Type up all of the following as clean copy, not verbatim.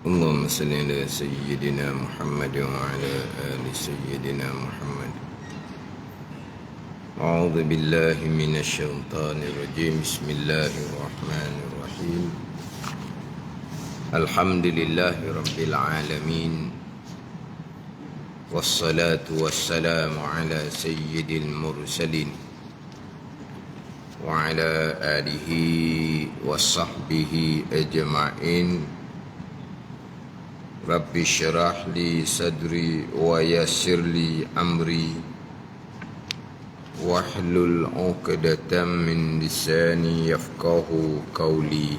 اللهم صل على سيدنا محمد وعلى آل سيدنا محمد. أعوذ بالله من الشيطان الرجيم. بسم الله الرحمن الرحيم. الحمد لله رب العالمين، والصلاة والسلام على سيد المرسلين وعلى آله وصحبه أجمعين. رب اشرح لي صدري ويسر لي أمري واحلل عقدة من لساني يفقه قولي.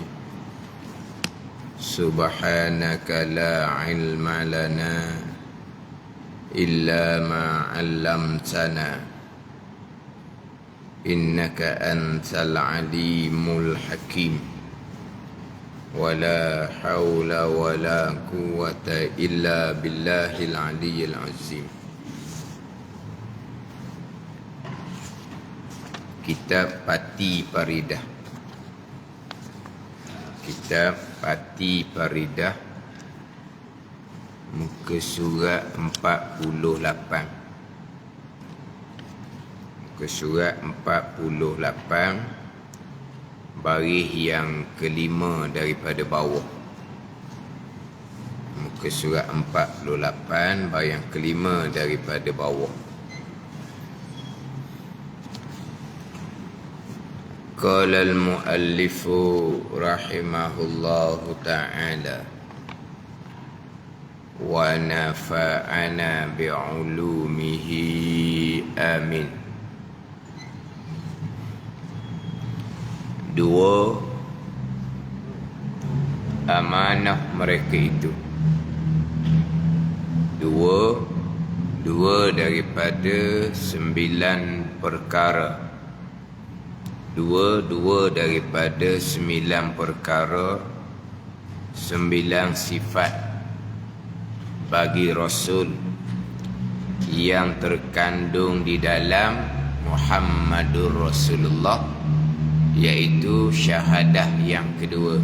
سبحانك لا علم لنا إلا ما علمتنا إنك أنت العليم الحكيم. ولا حول ولا قوة إلا بالله العلي العظيم. Kitab Pati Paridah. Kitab Pati Paridah, muka surat 48. Muka surat 48, baris yang kelima daripada bawah. Muka surat 48, baris yang kelima daripada bawah. Qala al-muallifu rahimahullahu ta'ala wa nafa'ana bi'ulumihi amin. Dua amanah mereka itu, dua daripada 9 perkara, dua daripada 9 perkara, 9 sifat bagi Rasul yang terkandung di dalam Muhammadur Rasulullah, iaitu syahadah yang kedua.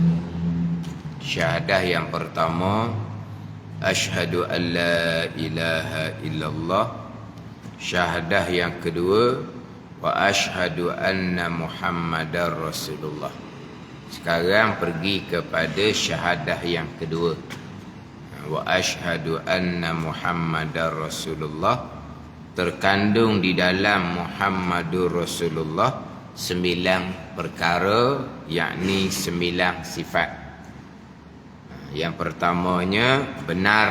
Syahadah yang pertama, asyhadu an la ilaha illallah. Syahadah yang kedua, wa asyhadu anna Muhammadar Rasulullah. Sekarang pergi kepada syahadah yang kedua, wa asyhadu anna Muhammadar Rasulullah. Terkandung di dalam Muhammadur Rasulullah 9 perkara, yakni 9 sifat. Yang pertamanya, benar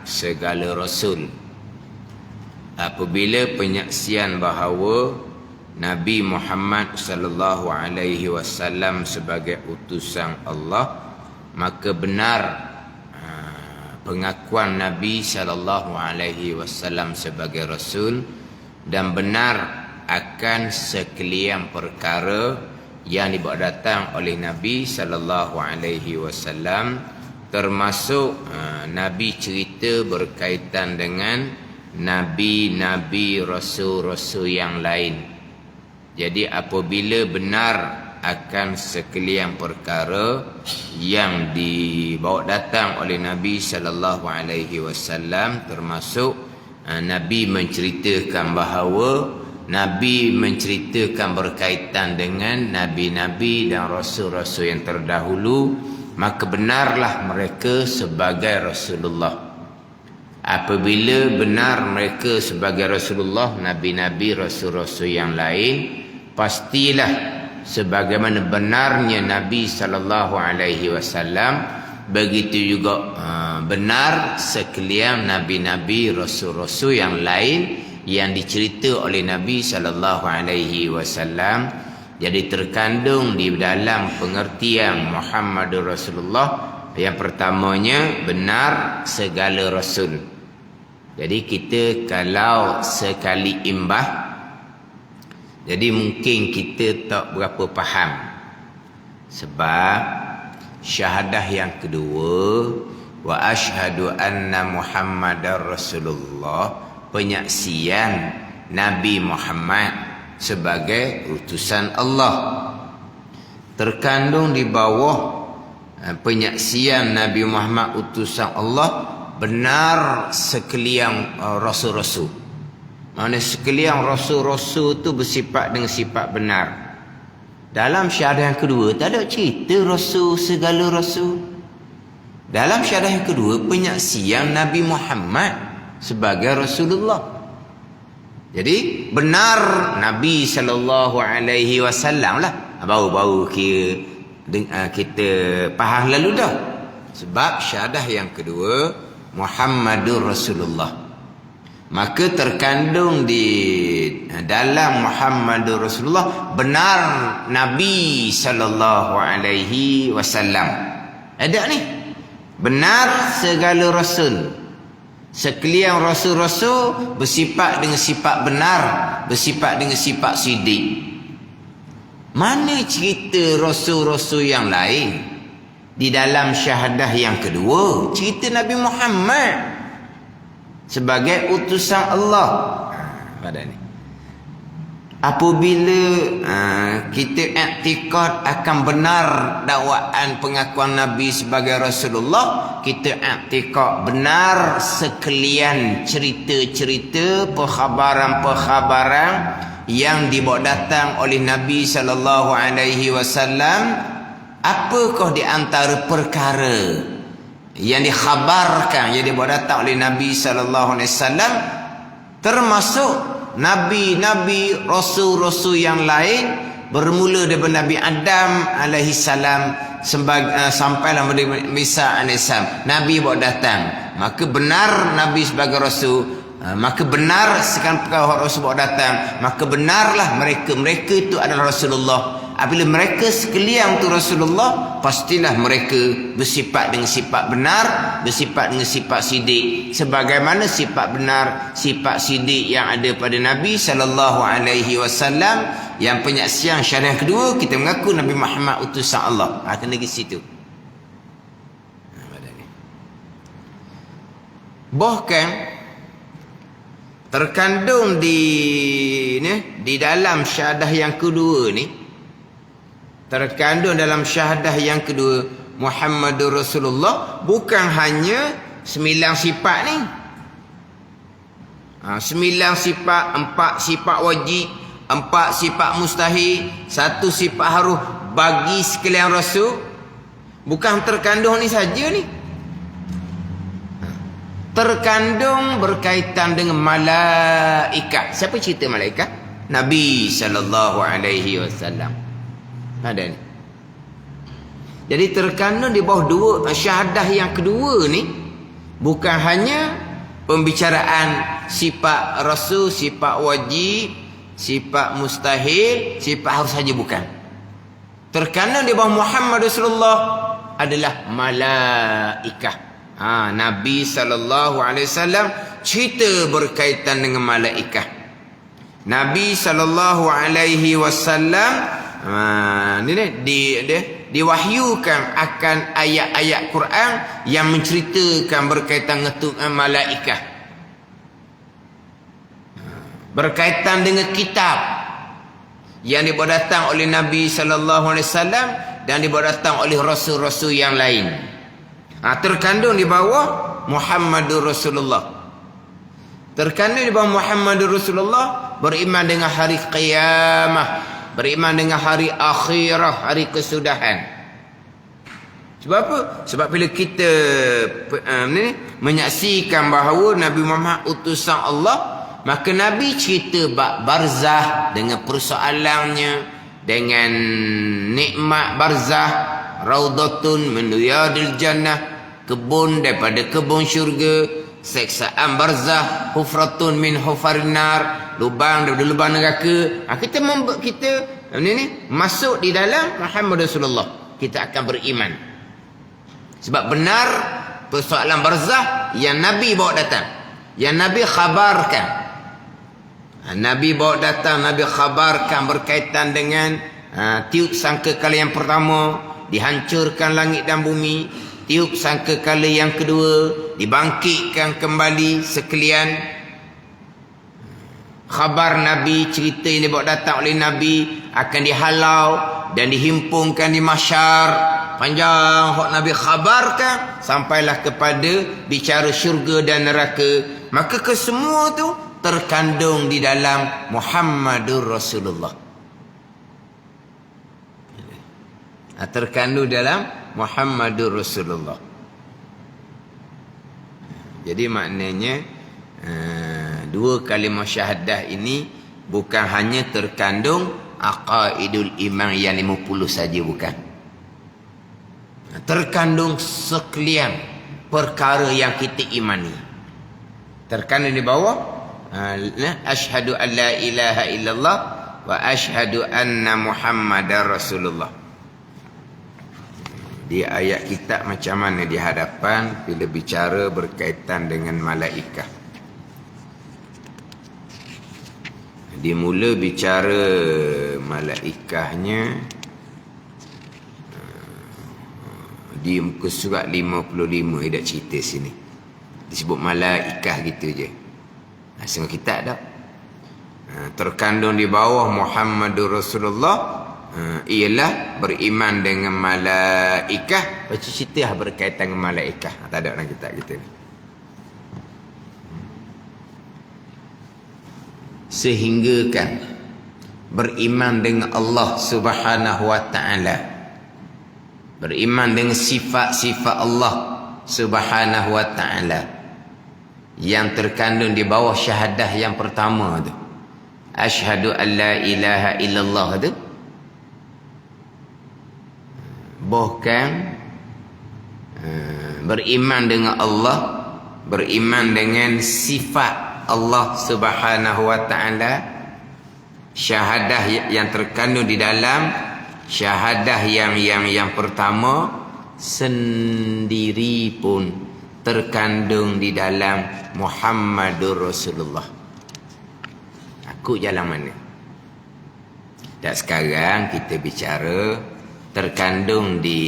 segala rasul. Apabila penyaksian bahawa Nabi Muhammad sallallahu alaihi wasallam sebagai utusan Allah, maka benar pengakuan Nabi sallallahu alaihi wasallam sebagai rasul, dan benar akan sekalian perkara yang dibawa datang oleh Nabi sallallahu alaihi wasallam, termasuk Nabi cerita berkaitan dengan nabi-nabi, rasul-rasul yang lain. Jadi apabila benar akan sekalian perkara yang dibawa datang oleh Nabi sallallahu alaihi wasallam, termasuk Nabi menceritakan bahawa Nabi menceritakan berkaitan dengan nabi-nabi dan rasul-rasul yang terdahulu, maka benarlah mereka sebagai Rasulullah. Apabila benar mereka sebagai Rasulullah, nabi-nabi, rasul-rasul yang lain, pastilah sebagaimana benarnya Nabi sallallahu alaihi wasallam, begitu juga benar sekalian nabi-nabi, rasul-rasul yang lain yang dicerita oleh Nabi sallallahu alaihi wasallam. Jadi terkandung di dalam pengertian Muhammadur Rasulullah, yang pertamanya benar segala rasul. Jadi kita kalau sekali imbah, jadi mungkin kita tak berapa faham. Sebab syahadah yang kedua, wa asyhadu anna Muhammadar Rasulullah, penyaksian Nabi Muhammad sebagai utusan Allah, terkandung di bawah penyaksian Nabi Muhammad utusan Allah benar sekalian rasul-rasul. Mana sekalian rasul-rasul tu bersifat dengan sifat benar. Dalam syahadah yang kedua tak ada cerita rasul segala rasul. Dalam syahadah yang kedua penyaksian Nabi Muhammad sebagai Rasulullah. Jadi benar Nabi SAW lah. Baru-baru kita faham lalu dah. Sebab syahadah yang kedua Muhammadur Rasulullah. Maka terkandung di dalam Muhammadur Rasulullah benar Nabi SAW. Ada ni. Benar segala rasul. Sekalian rasul-rasul bersifat dengan sifat benar, bersifat dengan sifat sidik. Mana cerita rasul-rasul yang lain di dalam syahadah yang kedua? Cerita Nabi Muhammad sebagai utusan Allah. Pada ni. Apabila kita i'tikad akan benar dakwaan pengakuan Nabi sebagai Rasulullah, kita i'tikad benar sekalian cerita-cerita, perkhabaran-perkhabaran yang dibawa datang oleh Nabi SAW. Apakah di antara perkara yang dikhabarkan, yang dibawa datang oleh Nabi SAW, termasuk Nabi-Nabi, Rasul-Rasul yang lain, bermula daripada Nabi Adam alaihissalam sampailah Nabi Isa alaihissalam. Nabi bawa datang. Maka benar Nabi sebagai Rasul. Maka benar sekarang perkara Rasul bawa datang. Maka benarlah mereka itu adalah Rasulullah. Apabila mereka sekalian itu Rasulullah, pastilah mereka bersifat dengan sifat benar, bersifat dengan sifat sidik. Sebagaimana sifat benar, sifat sidik yang ada pada Nabi SAW, yang penyaksian syariah kedua, kita mengaku Nabi Muhammad utusan Allah. Kena pergi situ. Bahkan terkandung di dalam syahadah yang kedua ni, terkandung dalam syahadah yang kedua Muhammadur Rasulullah, bukan hanya 9 sifat ni. 9 sifat, 4 sifat wajib, 4 sifat mustahil, 1 sifat harus bagi sekalian Rasul. Bukan terkandung ni saja ni. Terkandung berkaitan dengan malaikat. Siapa cerita malaikat? Nabi SAW. Ada ni. Jadi terkandung di bawah syahadah yang kedua ni, bukan hanya pembicaraan sifat Rasul, sifat wajib, sifat mustahil, sifat harus saja, bukan. Terkandung di bawah Muhammad Rasulullah adalah malaikah. Nabi SAW cerita berkaitan dengan malaikah. Nabi SAW diwahyukan akan ayat-ayat Quran yang menceritakan berkaitan dengan malaikah, berkaitan dengan kitab yang dibawa datang oleh Nabi SAW dan dibawa datang oleh rasul-rasul yang lain. Terkandung di bawah Muhammadur Rasulullah. Terkandung di bawah Muhammadur Rasulullah beriman dengan hari qiyamah, beriman dengan hari akhirah, hari kesudahan. Sebab apa? Sebab bila kita menyaksikan bahawa Nabi Muhammad utusan Allah, maka Nabi cerita bab barzah dengan persoalannya, dengan nikmat barzah, raudatun min riyadil jannah, kebun daripada kebun syurga, seksaan barzah, hufratun min hufarin nar, lubang daripada lubang neraka. Kita masuk di dalam Muhammad Rasulullah, kita akan beriman. Sebab benar persoalan barzah yang Nabi bawa datang, yang Nabi khabarkan. Nabi bawa datang, Nabi khabarkan berkaitan dengan tiup sangkakala yang pertama, dihancurkan langit dan bumi. Tiup sangkakala yang kedua, dibangkitkan kembali sekalian. Khabar Nabi, cerita yang dibawa datang oleh Nabi akan dihalau dan dihimpunkan di mahsyar. Panjang hak Nabi khabarkan sampailah kepada bicara syurga dan neraka. Maka kesemua tu terkandung di dalam Muhammadur Rasulullah. Terkandung dalam Muhammadur Rasulullah. Jadi maknanya dua kalimah syahadah ini bukan hanya terkandung aqaidul iman yang 50 saja, bukan. Terkandung sekalian perkara yang kita imani. Terkandung di bawah asyhadu an la ilaha illallah wa asyhadu anna Muhammadar Rasulullah. Di ayat kitab macam mana di hadapan bila bicara berkaitan dengan malaikat. Dimula bicara malaikahnya di muka surat 55 dia cerita sini. Disebut malaikah gitu je. Semua kitab dah. Terkandung di bawah Muhammadur Rasulullah ialah beriman dengan malaikah. Baca cerita berkaitan dengan malaikah. Tak ada dalam kitab kita ni. Sehingga kan beriman dengan Allah Subhanahu wa taala, beriman dengan sifat-sifat Allah Subhanahu wa taala yang terkandung di bawah syahadah yang pertama tu, asyhadu an la ilaha illallah tu, bahkan beriman dengan Allah, beriman dengan sifat Allah Subhanahu wa taala. Syahadah yang terkandung di dalam syahadah yang pertama sendiri pun terkandung di dalam Muhammadur Rasulullah. Aku jalan mana? Dan sekarang kita bicara terkandung di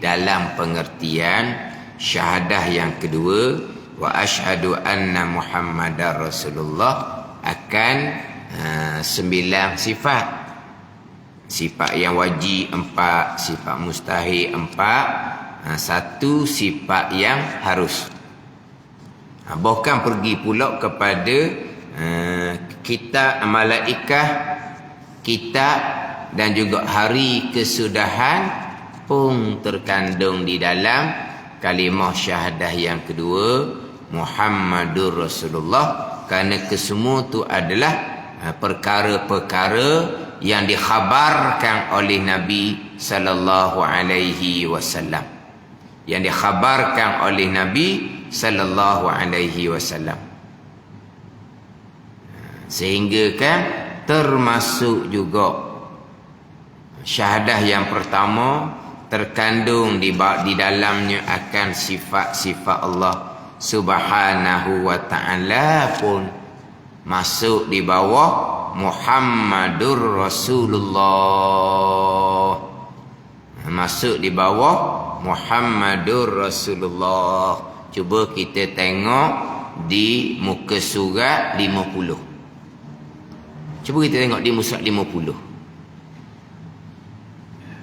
dalam pengertian syahadah yang kedua, wa asyhadu anna Muhammadar Rasulullah, akan 9 sifat. Sifat yang wajib 4, sifat mustahil 4, 1 sifat yang harus. Bahkan pergi pula kepada kitab malaikah, kitab dan juga hari kesudahan pun terkandung di dalam kalimah syahadah yang kedua, Muhammadur Rasulullah. Kerana kesemua itu adalah perkara-perkara yang dikhabarkan oleh Nabi sallallahu alaihi wasallam. Yang dikhabarkan oleh Nabi sallallahu alaihi wasallam. Sehingga kan termasuk juga syahadah yang pertama terkandung di dalamnya akan sifat-sifat Allah Subhanahu wa ta'ala pun masuk di bawah Muhammadur Rasulullah. Masuk di bawah Muhammadur Rasulullah. Cuba kita tengok di muka surat 50. Cuba kita tengok di muka surat 50.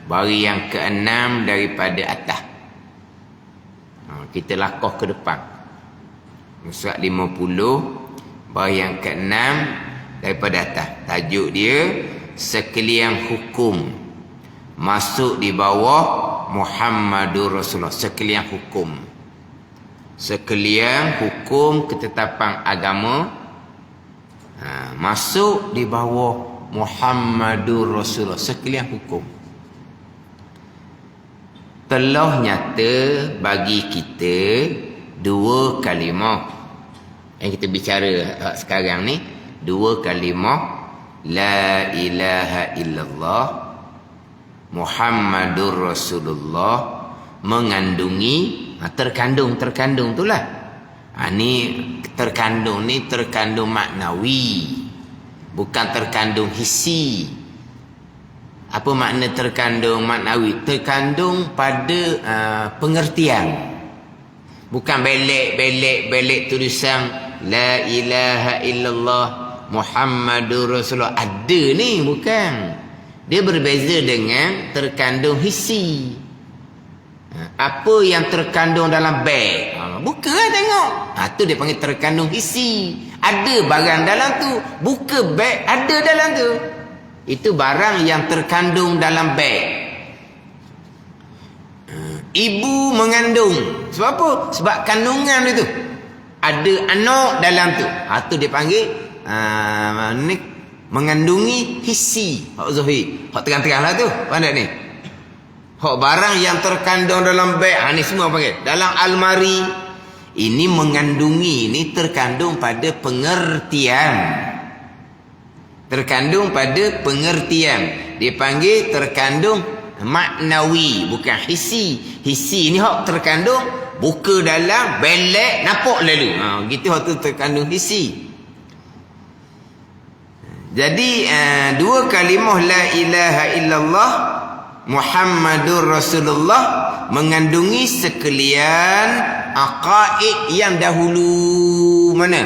Baris yang ke-6 daripada atas. Kita lakoh ke depan. Surat 50 baris yang ke-6 daripada atas. Tajuk dia sekalian hukum masuk di bawah Muhammadur Rasulullah. Sekalian hukum. Sekalian hukum ketetapan agama masuk di bawah Muhammadur Rasulullah. Sekalian hukum. Telah nyata bagi kita dua kalimah yang kita bicara sekarang ni, dua kalimah la ilaha illallah Muhammadur Rasulullah mengandungi terkandung itulah. Ni terkandung ni terkandung maknawi, bukan terkandung hissi. Apa makna terkandung maknawi? Terkandung pada pengertian. Bukan belek tulisan la ilaha illallah Muhammadur Rasulullah ada ni, bukan. Dia berbeza dengan terkandung hissi. Apa yang terkandung dalam beg, buka lah tengok. Tu dia panggil terkandung hissi. Ada barang dalam tu, buka beg, ada dalam tu. Itu barang yang terkandung dalam beg. Ibu mengandung. Sebab apa? Sebab kandungan itu ada anak dalam tu. Tu dia panggil ni mengandungi hissi. Hak zahir, hak terang-terang lah tu. Pandai ni. Hak barang yang terkandung dalam beg, ni semua panggil. Dalam almari, ini mengandungi, ini terkandung pada pengertian. Terkandung pada pengertian. Dia panggil terkandung maknawi, bukan hissi. Hissi ni hak terkandung buka dalam belek nampak lalu. Gitu hak tu terkandung hissi. Jadi dua kalimah la ilaha illallah Muhammadur Rasulullah mengandungi sekalian aqaid yang dahulu. Mana?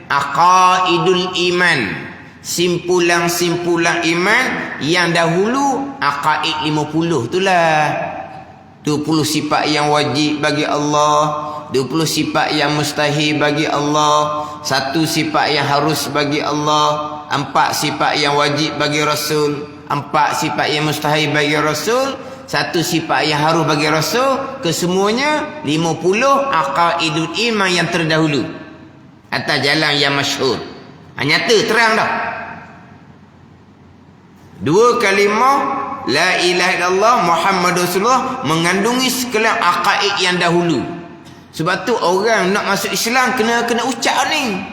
Aqaidul iman. Simpulan-simpulan iman yang dahulu aqaid 50 itulah. 20 sifat yang wajib bagi Allah, 20 sifat yang mustahil bagi Allah, 1 sifat yang harus bagi Allah, 4 sifat yang wajib bagi Rasul, 4 sifat yang mustahil bagi Rasul, 1 sifat yang harus bagi Rasul. Kesemuanya 50 aqaidul iman yang terdahulu atas jalan yang masyhur. Nyata terang dah. 2 kalimah la ilaha illallah Muhammadur Rasulullah mengandungi sekalian aqaid yang dahulu. Sebab tu orang nak masuk Islam kena ucap ni.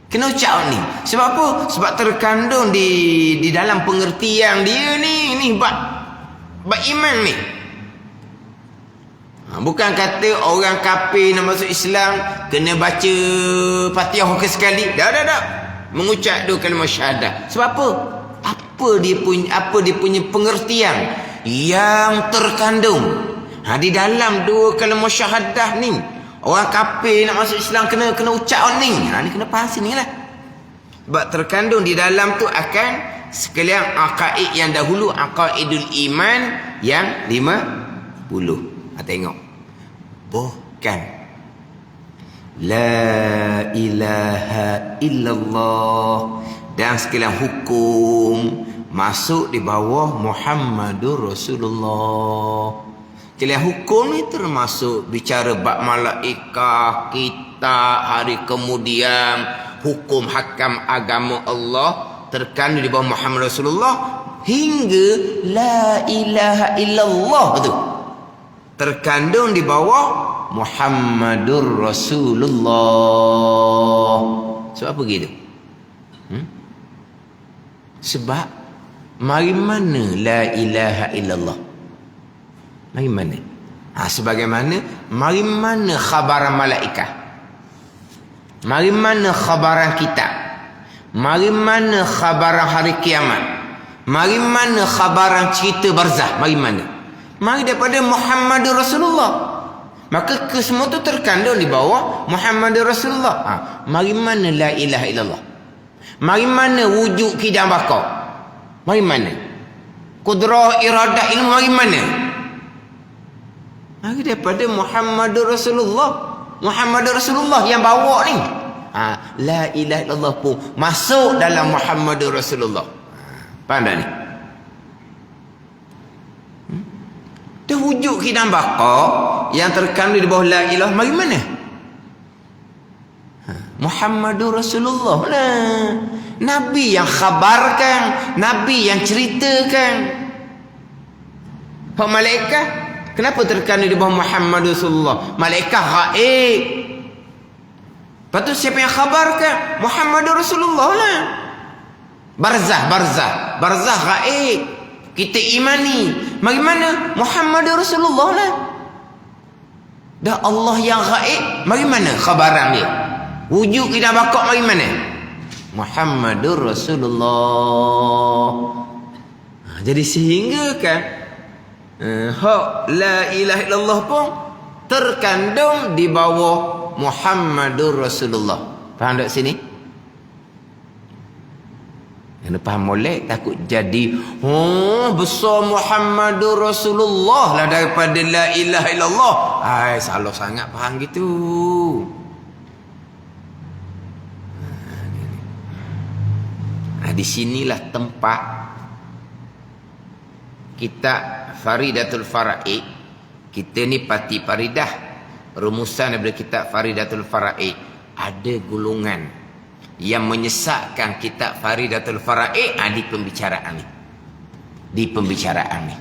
Kena ucap ni. Sebab apa? Sebab terkandung di dalam pengertian dia ni bab iman ni. Bukan kata orang kafir nak masuk Islam kena baca Fatihah ke sekali. Dah. Mengucap 2 kalimah syahadah. Sebab apa? Apa dia punya pengertian yang terkandung di dalam 2 kalimah syahadah ni. Orang kafir nak masuk Islam kena ucap ni. Ni kena faham sini lah. Sebab terkandung di dalam tu akan sekalian aqaid yang dahulu, aqaidul iman yang 50. Tengok. Bukan la ilaha illallah dan sekalian hukum masuk di bawah Muhammadur Rasulullah. Sekalian hukum ni termasuk bicara bab malaikah, kitab, hari kemudian, hukum hakam agama Allah terkandung di bawah Muhammad Rasulullah hingga la ilaha illallah tu terkandung di bawah Muhammadur Rasulullah. Sebab apa gitu? Sebab mari mana la ilaha illallah? Mari mana? Sebagaimana mari mana khabaran malaikah? Mari mana khabaran kitab? Mari mana khabaran hari kiamat? Mari mana khabaran cerita barzah? Mari mana? Mari daripada Muhammadur Rasulullah. Maka kesemua tu terkandung di bawah Muhammadur Rasulullah. Mari mana la ilaha illallah? Mari mana wujud kidam bakar? Mari mana? Kudrah, iradah, ilmu, mari mana? Mari daripada Muhammadur Rasulullah. Muhammadur Rasulullah yang bawa ni. La ilaha illallah pun masuk dalam Muhammadur Rasulullah. Faham tak ni? Dah wujud kidam bakar yang terkandung di bawah la ilaha, mari mana? Muhammadur Rasulullah lah. Nabi yang khabarkan, Nabi yang ceritakan. Hak malaikat kenapa terkandung di bawah Muhammadur Rasulullah? Malaikat gaib. Lepas tu siapa yang khabarkan? Muhammadur Rasulullah lah. Barzah gaib. Kita imani. Mari mana? Muhammadur Rasulullah lah. Dah Allah yang gaib, mari mana khabaran dia? Wujud kita bakar mari mana? Muhammadur Rasulullah. Jadi sehingga kan hak la ilaha illallah pun terkandung di bawah Muhammadur Rasulullah. Faham tak sini? Kena faham molek, takut jadi besar Muhammadur Rasulullah lah daripada la ilaha illallah. Salah sangat faham gitu. Di sinilah tempat kita Faridatul Faraid. Kita ni parti Faridah, rumusan daripada kitab Faridatul Faraid. Ada golongan yang menyesatkan kitab Faridatul Faraid di pembicaraan ni. Di pembicaraan ni.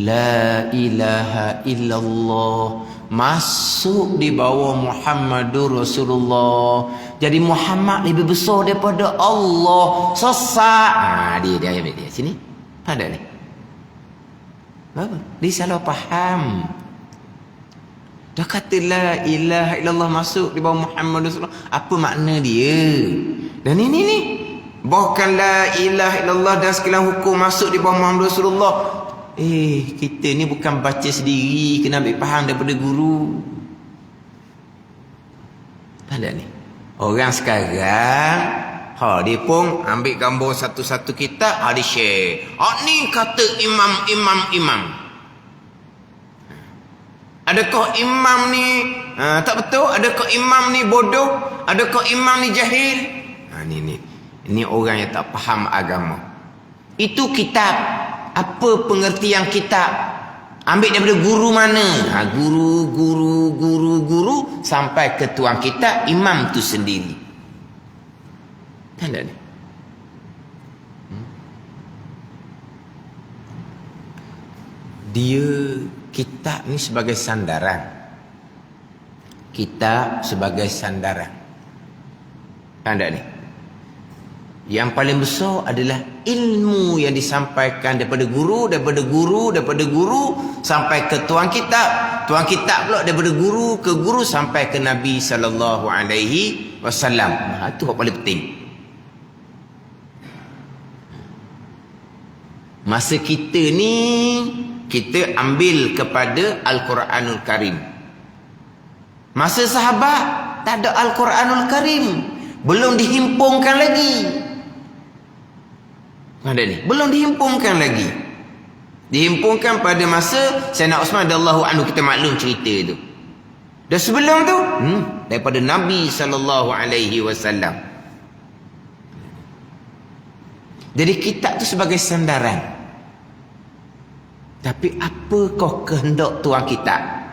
La ilaha illallah masuk di bawah Muhammadur Rasulullah. Jadi Muhammad lebih besar daripada Allah. Sesat. Dia sini. Ada ni. Apa? Dia salah faham. Dah kata la ilaha illallah masuk di bawah Muhammadur Rasulullah. Apa makna dia? Dan ini bahkan la ilaha illallah dan segala hukum masuk di bawah Muhammadur Rasulullah. Kita ni bukan baca sendiri, kena ambil faham daripada guru. Ada ni. Orang sekarang dia pun ambil gambar satu-satu kitab, dia share. Ni kata imam. Adakah imam ni tak betul? Adakah imam ni bodoh? Adakah imam ni jahil? Ini orang yang tak faham agama. Itu kitab. Apa pengertian kitab? Ambil daripada guru mana? Guru sampai ke tuan kitab, imam tu sendiri. Tanda ni. Dia kitab ni sebagai sandaran. Kitab sebagai sandaran. Tanda ni. Yang paling besar adalah ilmu yang disampaikan daripada guru sampai ke tuan kitab. Tuan kitab pula daripada guru ke guru sampai ke Nabi sallallahu alaihi wasallam. Itu yang paling penting. Masa kita ni kita ambil kepada Al-Quranul Karim. Masa sahabat tak ada Al-Quranul Karim, belum dihimpunkan lagi. Ada ni, belum dihimpunkan lagi. Dihimpunkan pada masa Sayyidina Uthman radhiyallahu anhu, kita maklum cerita itu. Dan sebelum tu daripada Nabi sallallahu alaihi wasallam. Jadi kitab tu sebagai sandaran. Tapi apakah kehendak tuan kitab?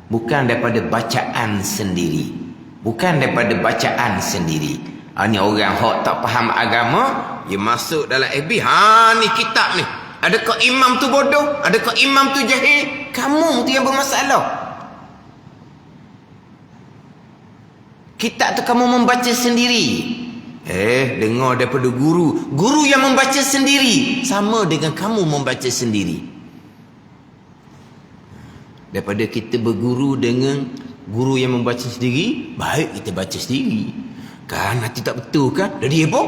Bukan daripada bacaan sendiri. Bukan daripada bacaan sendiri. Ni orang hak tak faham agama, dia masuk dalam FB. Ni kitab ni. Adakah imam tu bodoh? Adakah imam tu jahil? Kamu tu yang bermasalah. Kitab tu kamu membaca sendiri. Dengar daripada guru. Guru yang membaca sendiri sama dengan kamu membaca sendiri. Daripada kita berguru dengan guru yang membaca sendiri, baik kita baca sendiri. Kan nanti tak betul kan? Jadi apa?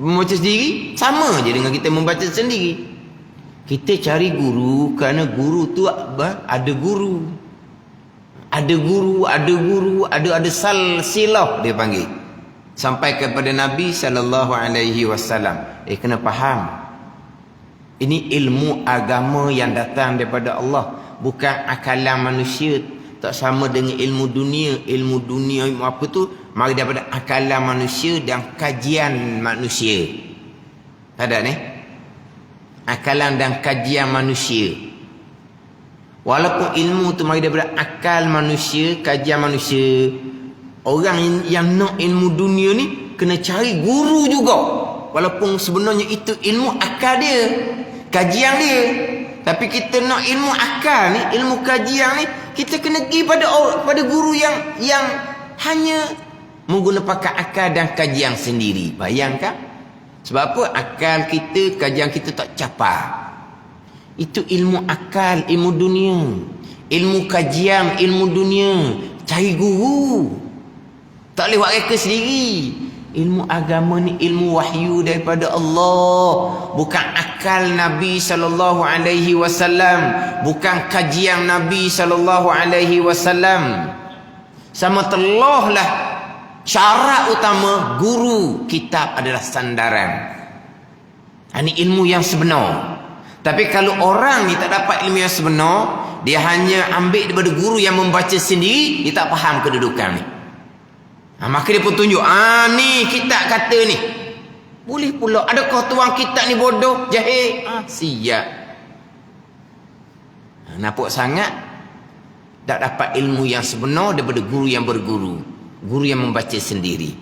Membaca sendiri sama je dengan kita membaca sendiri. Kita cari guru kerana guru tu ada guru. Ada salsilah dia panggil. Sampai kepada Nabi sallallahu alaihi wasallam. Kena faham. Ini ilmu agama yang datang daripada Allah, bukan akalan manusia. Tak sama dengan ilmu dunia. Ilmu dunia, ilmu apa tu, mari daripada akalan manusia dan kajian manusia. Ada ni? Akalan dan kajian manusia. Walaupun ilmu tu mari daripada akal manusia, kajian manusia, orang yang nak ilmu dunia ni kena cari guru juga. Walaupun sebenarnya itu ilmu akal dia, kajian dia. Tapi kita nak ilmu akal ni, ilmu kajian ni, kita kena pergi pada guru yang hanya menggunakan akal dan kajian sendiri. Bayangkan. Sebab apa? Akal kita, kajian kita tak capai. Itu ilmu akal, ilmu dunia. Ilmu kajian, ilmu dunia. Cari guru. Tak boleh buat reka sendiri. Ilmu agama ni ilmu wahyu daripada Allah. Bukan akal Nabi sallallahu alaihi wasallam, bukan kajian Nabi sallallahu alaihi wasallam. Sama telahlah Syarat utama guru kitab adalah sandaran. Ini ilmu yang sebenar. Tapi kalau orang ni tak dapat ilmu yang sebenar, dia hanya ambil daripada guru yang membaca sendiri, dia tak faham kedudukan ni. Maka dia pun tunjuk, ni kitab kata ni. Boleh pula, adakah tuang kitab ni bodoh, jahil? Siap. Nampak sangat tak dapat ilmu yang sebenar daripada guru yang berguru, guru yang membaca sendiri.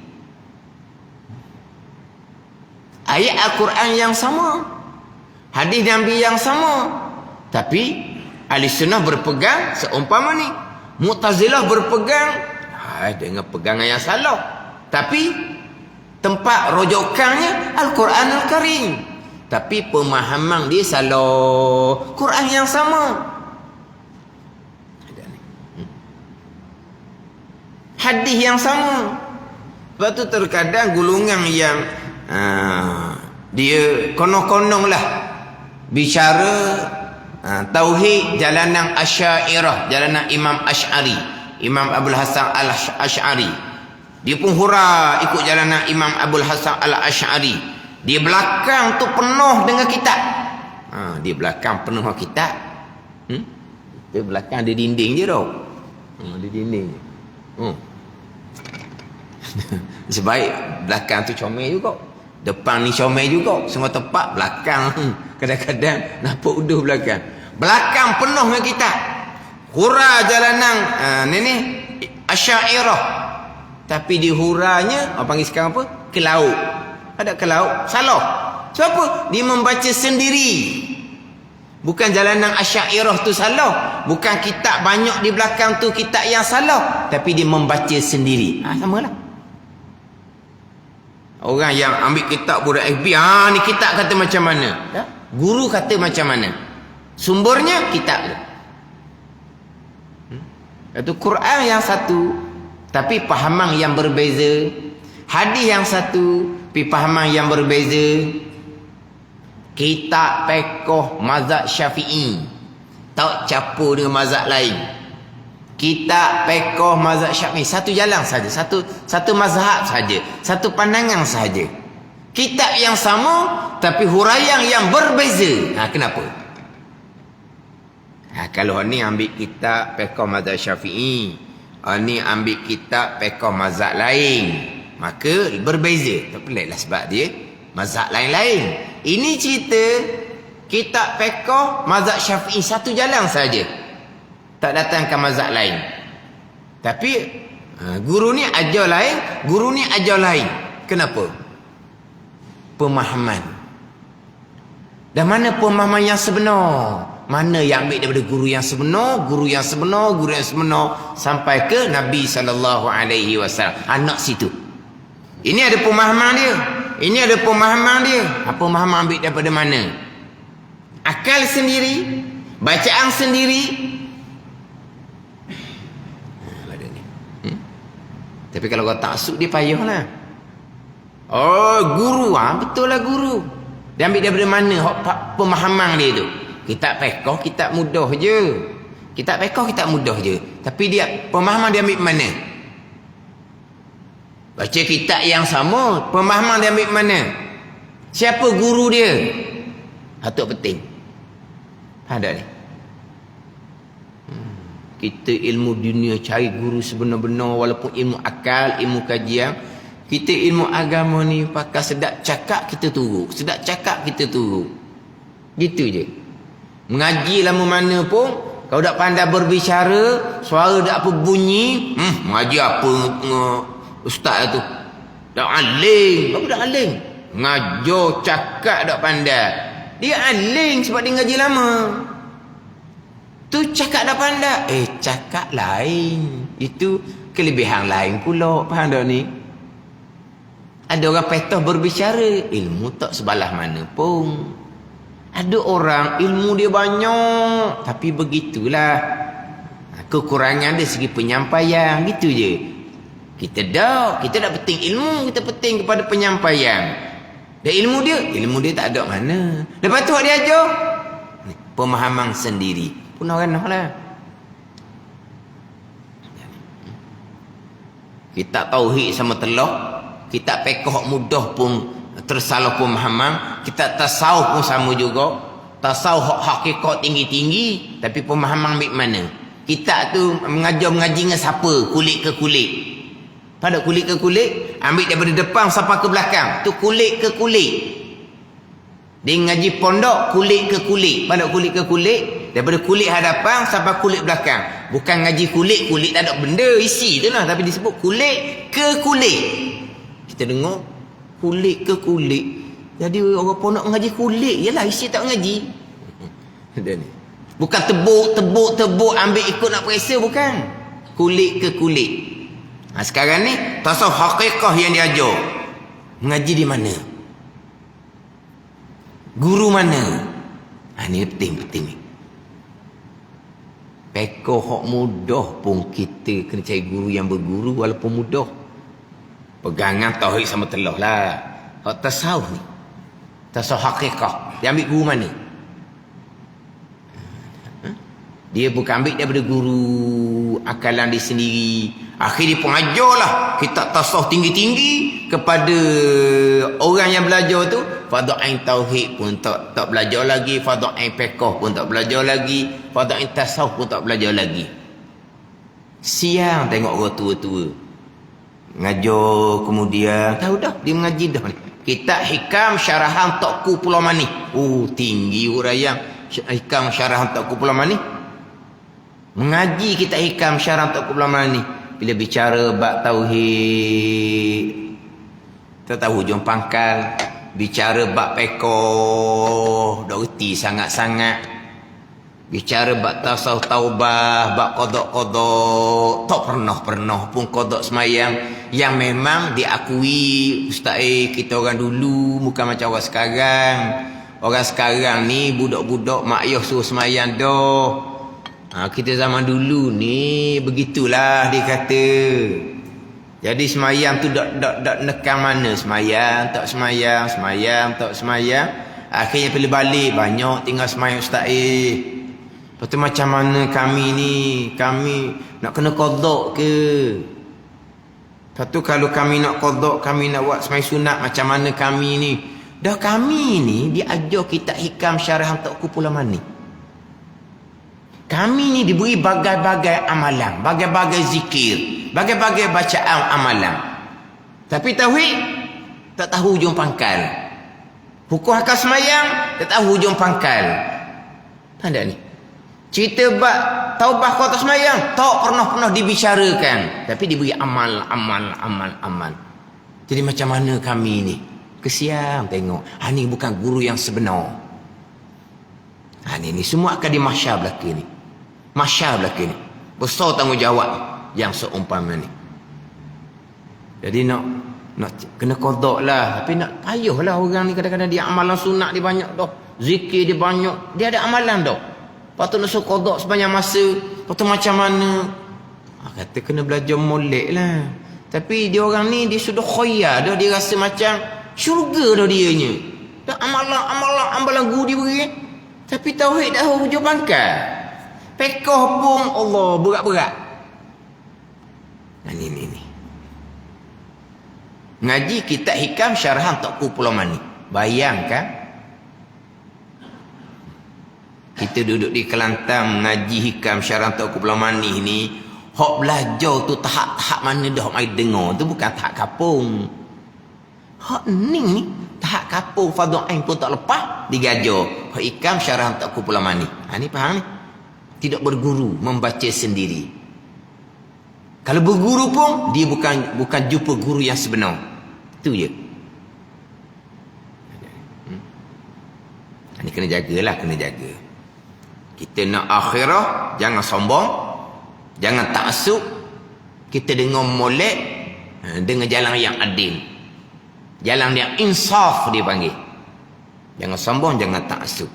Ayat Al-Quran yang sama, hadis Nabi yang sama, tapi ahli sunnah berpegang seumpama ni. Mu'tazilah berpegang dengan pegangan yang salah, tapi tempat rujukannya Al-Quran Al-Karim, tapi pemahaman dia salah. Quran yang sama, hadis yang sama. Sebab tu terkadang golongan yang dia konon-konon lah bicara tauhid jalanan Asy'ariyah, jalanan Imam Asy'ari, Imam Abul Hasan Al-Asy'ari. Dia pun hura ikut jalanan Imam Abul Hasan Al-Asy'ari. Di belakang tu penuh dengan kitab. Di belakang penuh dengan kitab. Di belakang ada dinding je tau. Ada dinding je. Sebaik belakang tu comel juga, depan ni comel juga. Semua tempat belakang kadang-kadang nampak uduh belakang. Belakang penuh dengan kitab. Hura jalanan ni Asy'ariyah. Tapi di huranya panggil sekarang apa? Ke laut. Ada ke laut. Salah. Siapa? Dia membaca sendiri. Bukan jalanan Asy'ariyah tu salah. Bukan kitab banyak di belakang tu kitab yang salah. Tapi dia membaca sendiri. Samalah. Orang yang ambil kitab budak FB, ni kitab kata macam mana? Guru kata macam mana? Sumbernya kitab tu. Itu Quran yang satu, tapi pahaman yang berbeza. Hadis yang satu, tapi pahaman yang berbeza. Kitab fiqh mazhab Syafi'i tak campur dengan mazhab lain. Kitab fiqh mazhab Syafi'i satu jalan saja, satu mazhab saja, satu pandangan saja. Kitab yang sama tapi huraian yang berbeza. Kenapa? Kalau ni ambil kitab fiqh mazhab Syafi'i, ni ambil kitab fiqh mazhab lain, maka berbeza. Tak peliklah sebab dia mazhab lain-lain. Ini cerita kitab fiqh mazhab Syafi'i satu jalan saja, tak datangkan mazhab lain. Tapi guru ni ajar lain, guru ni ajar lain. Kenapa? Pemahaman. Dan mana pemahaman yang sebenar? Mana yang ambil daripada guru yang sebenar, guru yang sebenar, guru yang sebenar, sampai ke Nabi SAW. Anak situ. Ini ada pemahaman dia. Ini ada pemahaman dia. Pemahaman ambil daripada mana? Akal sendiri, bacaan sendiri. Tapi kalau kau taksub dia payahlah. Guru, betul lah guru. Dia ambil daripada mana pemahaman dia tu? Kitab fiqh kitab mudah je. Kitab fiqh kitab mudah je. Tapi dia pemahaman dia ambil mana? Baca kitab yang sama, pemahaman dia ambil mana? Siapa guru dia? Itu penting. Ada ni. Kita ilmu dunia cari guru sebenar-benar, walaupun ilmu akal, ilmu kajian. Kita ilmu agama ni pakai sedap cakap kita turut, sedap cakap kita turut. Gitu je. Mengaji lama mana pun, kalau tak pandai berbicara, suara tak apa bunyi, mengaji apa ustaz tu? Tak aling. Apa tak aling? Ngajar cakap tak pandai. Dia aling sebab dia ngaji lama. Tu cakap dah pandai. Cakap lain. Itu kelebihan lain pula. Faham tak ni? Ada orang petah berbicara, ilmu tak sebalah mana pun. Ada orang ilmu dia banyak, tapi begitulah. Kekurangan dia segi penyampaian. Gitu je. Kita dah penting ilmu, kita penting kepada penyampaian. Dan ilmu dia tak ada mana. Lepas tu dia ajar pemahaman sendiri. Pun orang lah. Kita tauhid sama telah, kita pekoh mudah pun tersalah pun pemahaman, kita tasawuf pun sama juga. Tasawuf hakikat tinggi-tinggi, tapi pemahaman ambil mana? Kita tu mengaji dengan siapa? Kulit ke kulit. Pada kulit ke kulit, ambil daripada depan sampai ke belakang. Tu kulit ke kulit. Dia ngaji pondok kulit ke kulit. Pada kulit ke kulit, daripada kulit hadapan sampai kulit belakang. Bukan ngaji kulit tak ada benda isi tu lah, tapi disebut kulit ke kulit. Kita dengar kulit ke kulit. Jadi orang pondok ngaji kulit, yalah isi tak ngaji. Bukan tebuk ambil ikut nak periksa, bukan. Kulit ke kulit. Sekarang ni tasawuf hakikah yang diajar. Mengaji di mana? Guru mana? Ni penting ni. Pekoh hak mudah pun kita kena cari guru yang berguru walaupun mudah. Pegangan tauhid sama telah lah. Hak tasawuf ni, tasawuf hakikah, dia ambil guru mana? Dia bukan ambil daripada guru akalan dia sendiri. Akhirnya pun ajarlah kita tasawuf tinggi-tinggi kepada orang yang belajar tu. Fardu ain tauhid pun tak belajar lagi, fardu ain fiqh pun tak belajar lagi, fardu ain tasawuf pun tak belajar lagi. Siang tengok orang tua-tua ngajar, kemudian tahu dah dia mengaji dah ni. Kitab Hikam Syarahan Taqu Pulau Mani. Tinggi uraian Hikam Syarahan Taqu Pulau Mani. Mengaji kitab Hikam Syarahan Taqu Pulau Mani. Bila bicara bab tauhid, tak tahu hujung pangkal. Bicara bab pekoh, dah reti sangat-sangat. Bicara bab tasawuf taubah, bab qada-qada, tak pernah pun qada semayang yang memang diakui ustaz kita orang dulu, bukan macam orang sekarang. Orang sekarang ni budak-budak mak ayah suruh semayang dah. Kita zaman dulu ni begitulah dia kata. Jadi semayang tu dak nekan mana, semayang tak semayang, semayang tak semayang. Akhirnya pilih balik, banyak tinggal semayang ustaz Lepas tu macam mana kami ni, kami nak kena qada ke? Lepas tu kalau kami nak qada, kami nak buat semayang sunat, macam mana kami ni? Dah kami ni diajar kitab Hikam Syarahan Taqu Pulau Mani. Kami ni diberi bagai-bagai amalan, bagai-bagai zikir, bagai-bagai bacaan amalan. Tapi tauhid tak tahu hujung pangkal. Hukum hakam semayang tak tahu hujung pangkal. Tanda ni. Cerita bab taubah kau tak semayang tak pernah dibicarakan, tapi diberi amal. Jadi macam mana kami ni? Kesian tengok. Ni bukan guru yang sebenar. Ni semua akan di mahsyar belaka ni. Mahsyar belaka ni. Besar tanggungjawab yang seumpama ni. Jadi nak kena qada lah. Tapi nak payahlah orang ni, kadang-kadang dia amalan sunat dia banyak dah. Zikir dia banyak. Dia ada amalan dah. Lepas tu nak suruh qada sebanyak masa. Lepas tu macam mana? Kata kena belajar molek lah. Tapi dia orang ni dia sudah khoyar dah. Dia rasa macam syurga dah dianya. Dah amalan guru dia beri. Tapi tauhid dah hujung pangkal. Pekoh pun Allah berat-berat. Ni. Ngaji kitab Hikam Syarahan Taqu Pulau Mani. Bayangkan kita duduk di Kelantan mengaji Hikam Syarahan Taqu Pulau Mani ni, hak belajar tu tahap-tahap mana dah mai dengar tu bukan tahap kapung. Hak ni tahap kapung fardu ain pun tak lepas digajar. Hak Hikam Syarahan Taqu Pulau Mani. Ni faham ni? Tidak berguru, membaca sendiri. Kalau berguru pun dia bukan jumpa guru yang sebenar. Itu je. Ini kena jagalah, kena jaga. Kita nak akhirah, jangan sombong, jangan taksub. Kita dengar molek dengan jalan yang adil. Jalan yang insaf dia panggil. Jangan sombong, jangan taksub.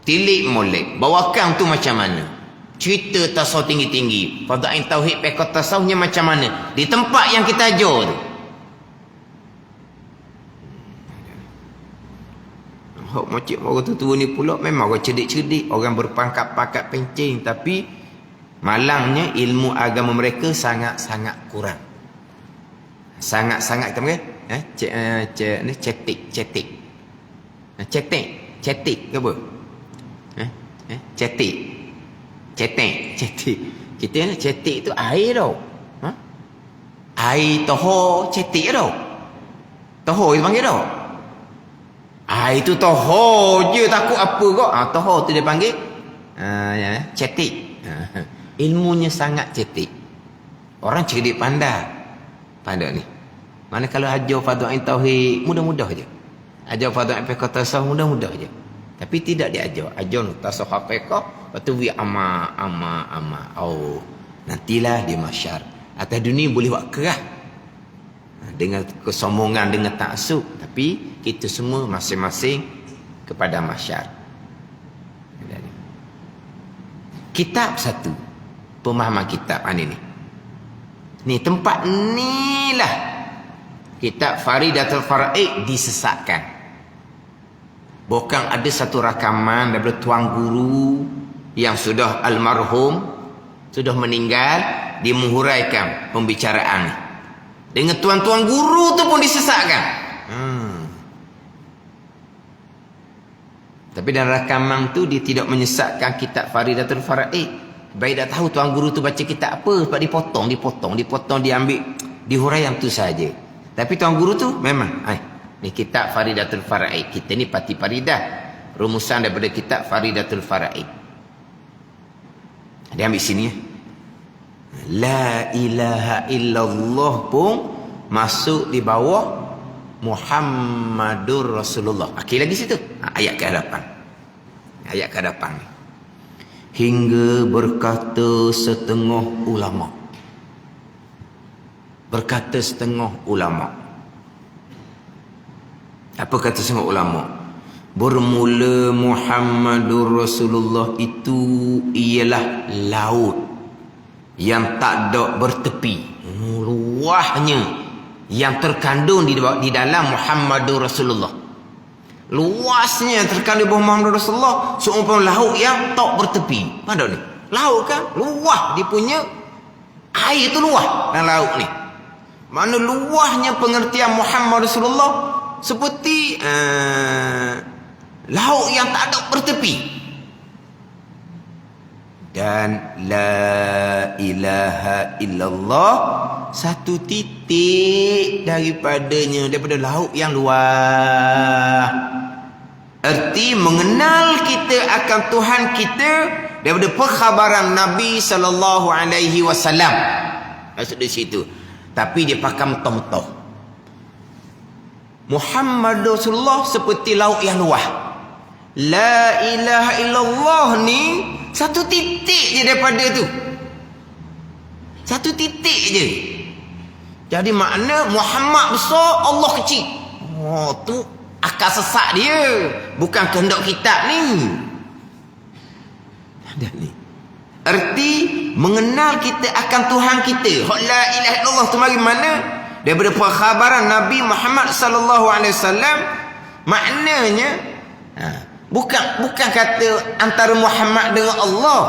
Tilik molek, bawakan tu macam mana? Cerita tasawuf tinggi-tinggi, fardu ain tauhid fiqh tasawufnya macam mana? Di tempat yang kita ajar tu. Hak macam orang tua ni pula memang orang cerdik-cerdik, orang berpangkat-pangkat pencing, tapi malangnya ilmu agama mereka sangat-sangat kurang. Sangat-sangat kita panggil cetik. Cetik ke apa? Cetik. Kita ni cetik tu air tau. Air toho cetik tau. Toho kita panggil tau. Air tu toho je, takut apa kok. Toho tu dia panggil cetik. Ilmunya sangat cetik. Orang cerdik pandai ni. Mana kalau ajar fardhu-ain tauhid mudah-mudah je. Ajar fardhu-ain fiqh tasawuf mudah-mudah je. Tapi tidak diajar. Ajar tasawuf fiqh, lepas tu ama. Oh, nantilah di mahsyar. Atas dunia boleh buat kerah. Dengan kesombongan, dengan taksub. Tapi kita semua masing-masing kepada mahsyar. Kitab satu. Pemahaman kitab ni. Ni tempat ni lah kitab Faridatul Faraid disesatkan. Bukan ada satu rakaman daripada tuan guru yang sudah almarhum, sudah meninggal, dia menghuraikan pembicaraan ni. Dengan tuan-tuan guru tu pun disesatkan. Tapi dalam rakaman tu dia tidak menyesatkan kitab Faridatul Faraid. Baik dah tahu tuan guru tu baca kitab apa, sebab dipotong, diambil, dihuraian tu saja. Tapi tuan guru tu memang ni kitab Faridatul Faraid. Kita ni parti Faridah, rumusan daripada kitab Faridatul Faraid. Dia ambil sini ya. La ilaha illallah pun masuk di bawah Muhammadur Rasulullah. Akhir lagi situ. Ayat ke-8. Ayat ke-8 ni. Hingga berkata setengah ulama. Berkata setengah ulama. Apa kata setengah ulama? Bermula Muhammadur Rasulullah itu ialah laut yang tak ada bertepi. Luahnya yang terkandung di dalam Muhammadur Rasulullah. Luasnya terkandung di Muhammadur Rasulullah seumpama laut yang tak bertepi. Pada ni laut kan luah, dia punya air tu luah dalam laut ni. Mana luahnya pengertian Muhammad Rasulullah seperti laut yang tak ada bertepi. Dan la ilaha illallah satu titik daripada laut yang luas. Erti mengenal kita akan Tuhan kita daripada perkhabaran Nabi sallallahu alaihi wasallam. Maksud di situ. Tapi dia pakai mentah-mentah. Muhammad Rasulullah seperti laut yang luas. La ilaha illallah ni satu titik je daripada tu. Satu titik je. Jadi makna Muhammad besar, Allah kecil. Oh, tu akal sesat dia. Bukan kehendak kitab ni. Ada ni. Erti mengenal kita akan Tuhan kita. La ilaha illallah tu mari mana? Daripada perkhabaran Nabi Muhammad sallallahu alaihi wasallam, maknanya bukan kata antara Muhammad dengan Allah.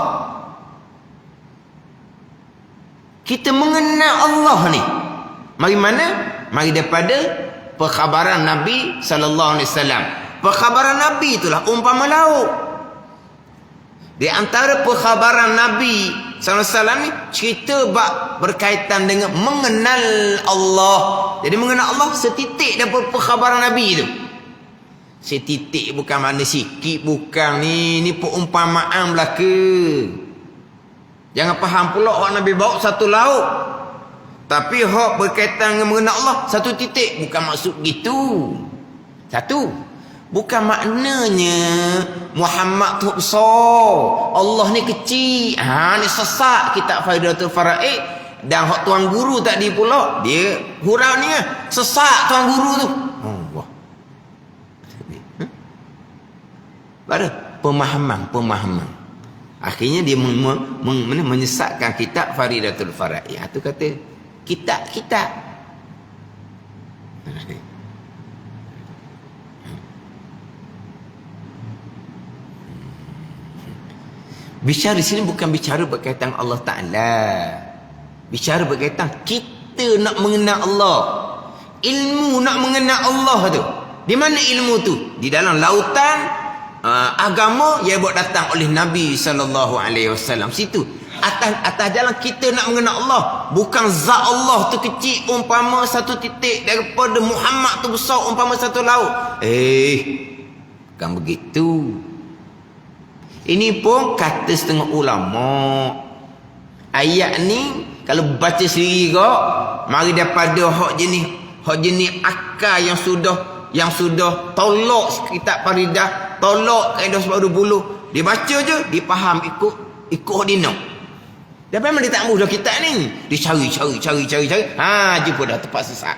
Kita mengenal Allah ni. Mari mana? Mari daripada perkhabaran Nabi sallallahu alaihi wasallam. Perkhabaran Nabi itulah umpama laut. Di antara perkhabaran Nabi sallallahu alaihi wasallam ni cerita berkaitan dengan mengenal Allah. Jadi mengenal Allah setitik daripada perkhabaran Nabi itu. Setitik bukan makna sikit, bukan ni perumpamaan belaka. Jangan faham pula orang Nabi bawa satu laut. Tapi hak berkaitan dengan mengenal Allah satu titik, bukan maksud gitu. Satu, bukan maknanya Muhammad tu besar, Allah ni kecil. Ni sesat kitab Faridatul Faraid. Dan hak tuan guru tadi pula dia hurau ni sesat tuan guru tu. Wah. Baru pemahaman. Akhirnya dia menyesatkan kitab Faridatul Faraid. Itu kata kitab. Bicara di sini bukan bicara berkaitan Allah Ta'ala. Bicara berkaitan kita nak mengenal Allah. ilmu nak mengenal Allah tu. Di mana ilmu tu? Di dalam lautan agama yang buat datang oleh Nabi SAW. Situ. Atas jalan kita nak mengenal Allah. Bukan zat Allah tu kecil umpama satu titik, daripada Muhammad tu besar umpama satu laut. Bukan begitu. Ini pun kata setengah ulama. Ayat ni kalau baca sendiri kok, mari daripada hak jenis akal yang sudah tolak kitab Faridah, tolak kaedah sebab 20, dia baca je, dia faham ikut dina. Dia memang dia tak mudah kitab ni. Dia cari. Jumpa dah tepat sesat.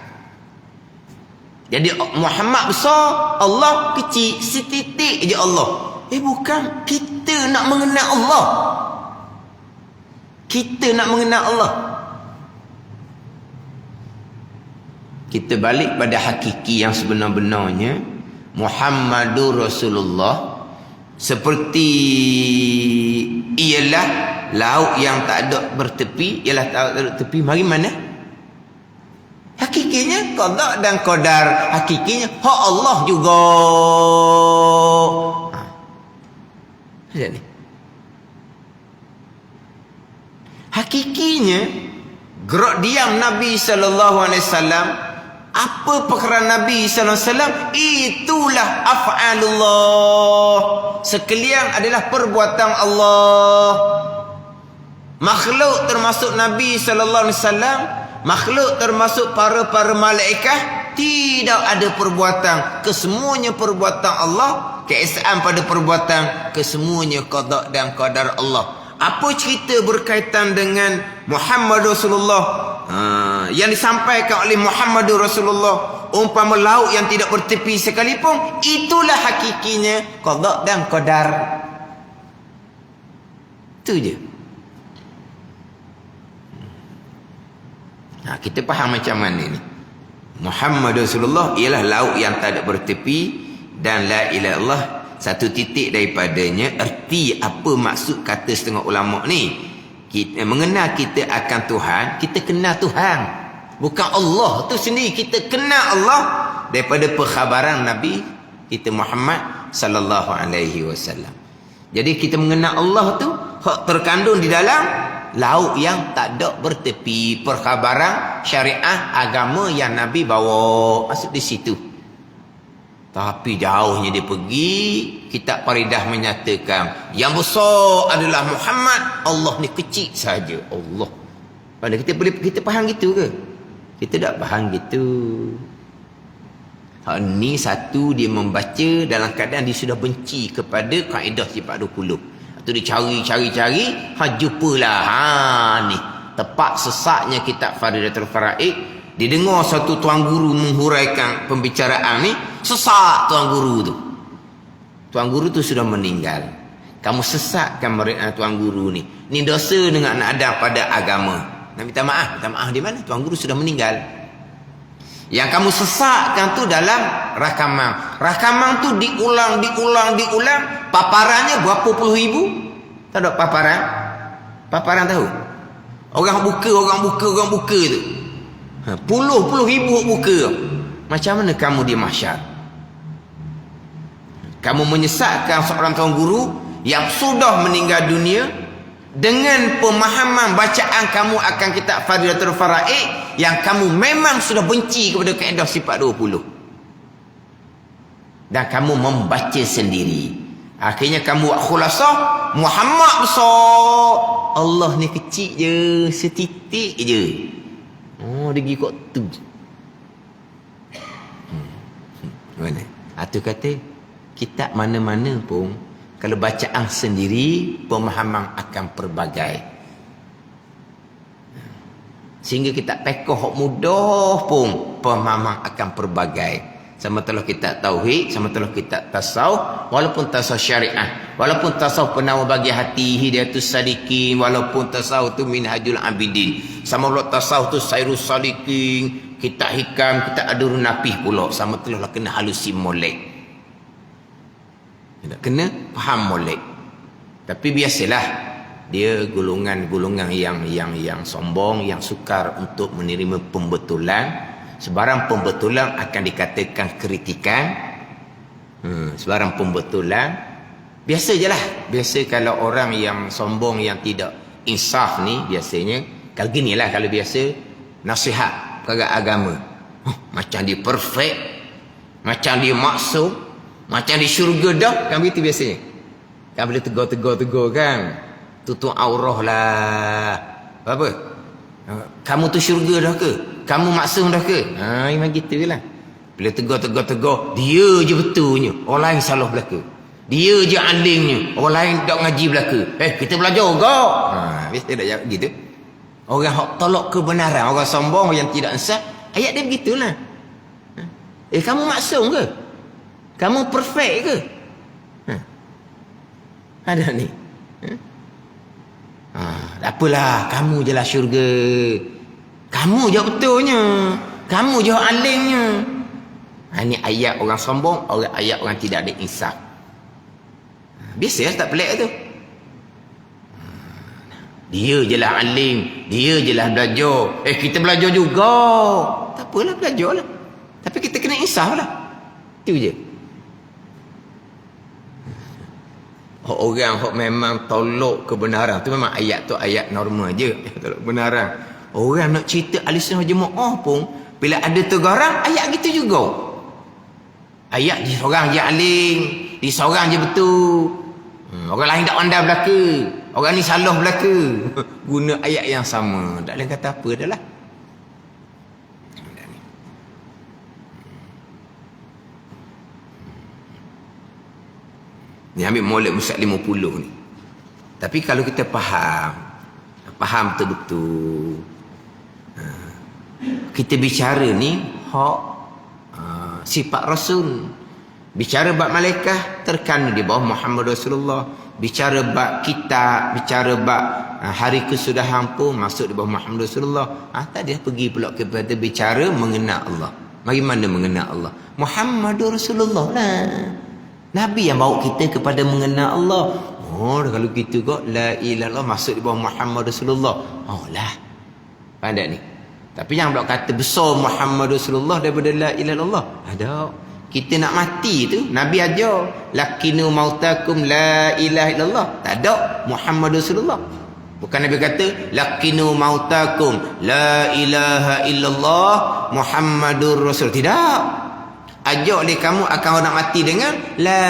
Jadi Muhammad besar, Allah kecil, setitik je Allah. Bukan, kita nak mengenal Allah. Kita nak mengenal Allah. Kita balik pada hakiki yang sebenar-benarnya. Muhammadur Rasulullah seperti ialah laut yang tak ada bertepi, ialah tak ada tepi. Mari mana? Hakikinya qada dan qadar. Hakikinya hak Allah juga. Lihat ni. Hakikinya gerak diam Nabi SAW, apa perkara Nabi SAW, itulah af'alullah. Sekalian adalah perbuatan Allah. Makhluk termasuk Nabi SAW, makhluk termasuk para malaikat, tidak ada perbuatan. Kesemuanya perbuatan Allah. Keesaan pada perbuatan, kesemuanya qada dan qadar Allah. Apa cerita berkaitan dengan Muhammad Rasulullah yang disampaikan oleh Muhammad Rasulullah, umpama laut yang tidak bertepi sekalipun, itulah hakikinya qada dan qadar. Itu je. Kita faham macam mana ni. Muhammad Rasulullah ialah laut yang tak ada bertepi, dan la ilaha illallah satu titik daripadanya. Erti apa maksud kata setengah ulama ni, kita mengenal kita akan Tuhan, kita kenal Tuhan, bukan Allah tu sendiri. Kita kenal Allah daripada perkhabaran Nabi kita Muhammad sallallahu alaihi wasallam. Jadi kita mengenal Allah tu hak terkandung di dalam laut yang tak ada bertepi, perkhabaran syariah agama yang Nabi bawa, masuk di situ. Tapi jauhnya dia pergi, kitab Faridah menyatakan yang besar adalah Muhammad, Allah ni kecil saja. Allah. Padahal kita faham gitu ke? Kita tak faham gitu. Hak ni satu, dia membaca dalam keadaan dia sudah benci kepada kaedah sifat 20. Tu dia cari, jumpalah. Ni tepat sesatnya kitab Faridatul Faraid. Dia dengar satu tuan guru menghuraikan pembicaraan ni, sesat tuan guru tu. Tuan guru tu sudah meninggal. Kamu sesatkan tuan guru ni. Ni dosa dengan anak Adam pada agama. Nak minta maaf. Minta maaf di mana? Tuan guru sudah meninggal. Yang kamu sesatkan tu dalam rakaman. Rakaman tu diulang. Paparannya berapa puluh ribu? Tak ada paparan? Paparan tahu? Orang buka tu. Puluh ribu buka. Macam mana kamu di mahsyar? Kamu menyesatkan seorang tuan guru yang sudah meninggal dunia dengan pemahaman bacaan kamu akan kitab Faridatul Faraid yang kamu memang sudah benci kepada kaedah sifat 20. Dan kamu membaca sendiri. Akhirnya kamu buat khulasah, Muhammad besar, Allah ni kecil je, setitik je. Oh, dia pergi kot tu. Mana? Itu kata, kitab mana-mana pun, kalau bacaan sendiri, pemahaman akan pelbagai. Sehingga kitab pekoh hak mudah pun, pemahaman akan pelbagai. Sama telah kitab tauhid, sama telah kitab tasawuf, walaupun tasawuf syariah, walaupun tasawuf penawar bagi hati, hidayatus sadiqin, walaupun tasawuf tu minhajul abidin, sama pula tasawuf tu sairus salikin, kitab hikam, kitab adurun napih pula, sama telah lah kena halusi molek. Kena faham molek. Tapi biasalah dia golongan-golongan yang sombong, yang sukar untuk menerima pembetulan, Sebarang pembetulan akan dikatakan kritikan. Sebarang pembetulan. Biasa je lah. Biasa kalau orang yang sombong, yang tidak insaf ni, biasanya, kalau gini lah, kalau biasa, nasihat perkara agama. Macam dia perfect, macam dia maksum, macam dia syurga dah, kan begitu biasanya. Kan boleh tegur kan. Tutup aurah lah. Apa? Kamu tu syurga dah ke? Kamu maksum dah ke? Memang gitu lah. Bila tegur. Dia je betulnya. Orang lain salah belaka. Dia je alimnya. Orang lain tak ngaji belaka. Kita belajar juga. Biasa tak jawab gitu. Orang hak tolak kebenaran. Orang sombong yang tidak insaf. Ayat dia begitulah. Kamu maksum ke? Kamu perfect ke? Ada ni. Tak apalah, kamu je lah syurga. Kamu je betulnya. Kamu je alimnya. Ini ayat orang sombong, ayat orang tidak ada insaf. Biasa tak pelik tu. Dia je lah alim, dia je lah belajar. Kita belajar juga. Tak apalah, belajar lah. Tapi kita kena insaf lah. Itu je. Orang yang memang tolak kebenaran tu, memang ayat tu ayat normal je. Tolak kebenaran. Orang nak cerita ahli sunnah jemaah pun, bila ada tegaran, ayat gitu juga. Ayat di seorang je alim, di seorang je betul. Orang lain tak pandai belaka. Orang ni salah belaka. Guna ayat yang sama. Tak boleh kata apa dah lah. Ni ambil Maulid Musyak 50 ni. Tapi kalau kita faham betul-betul, kita bicara ni hak sifat Rasul. Bicara bab malaikat terkandung di bawah Muhammad Rasulullah. Bicara bab kitab, bicara bab hari kesudahan pun masuk di bawah Muhammad Rasulullah. Tadi pergi pula kepada bicara mengenal Allah. Bagaimana mengenal Allah? Muhammad Rasulullah lah. Nabi yang bawa kita kepada mengenal Allah. Kalau gitu kok la ilaha illallah masuk di bawah Muhammad Rasulullah. Lah. Pandai ni. Tapi yang pula kata besar Muhammad Rasulullah daripada la ilaha illallah. Ada. Kita nak mati tu Nabi ajar lakinu mautakum la ilaha illallah. Tak ada Muhammad Rasulullah. Bukan Nabi kata lakinu mautakum la ilaha illallah Muhammadur Rasul. Tidak. Ajak dia kamu akan nak mati dengan la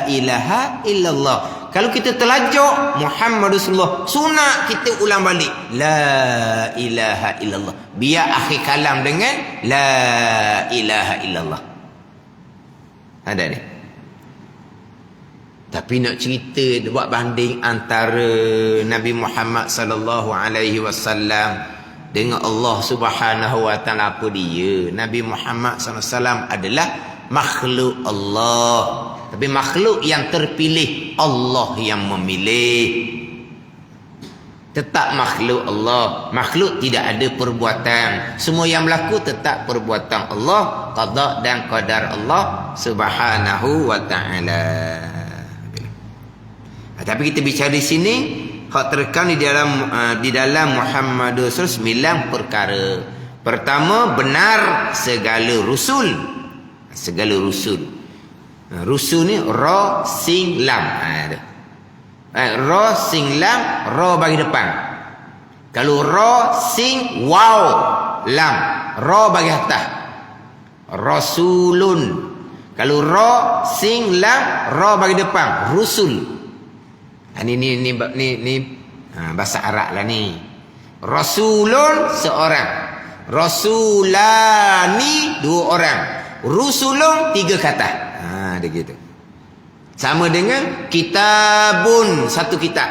ilaha illallah. Kalau kita terlajak Muhammad Rasulullah, sunat kita ulang balik la ilaha illallah. Biar akhir kalam dengan la ilaha illallah. Ada ni. Tapi nak cerita, buat banding antara Nabi Muhammad sallallahu alaihi wasallam dengan Allah Subhanahu wa taala, apa dia? Nabi Muhammad sallallahu alaihi wasallam adalah makhluk Allah. Tapi makhluk yang terpilih, Allah yang memilih. Tetap makhluk Allah. Makhluk tidak ada perbuatan. Semua yang berlaku tetap perbuatan Allah, qada dan qadar Allah Subhanahu wa taala. Tapi kita bicara di sini hak terekam di dalam Muhammad Rasul 9 perkara. Pertama, benar segala rusul. Segala rusul. Rusul ni ra sin lam. Ra sin lam, ra bagi depan. Kalau ra sin waw lam, ra bagi atas. Rasulun. Kalau ra sin lam, ra bagi depan. Rusul. Ni bahasa Arab lah ni. Rasulun seorang. Rasulani dua orang. Rusulun tiga kata. Dia gitu. Sama dengan kitabun, satu kitab.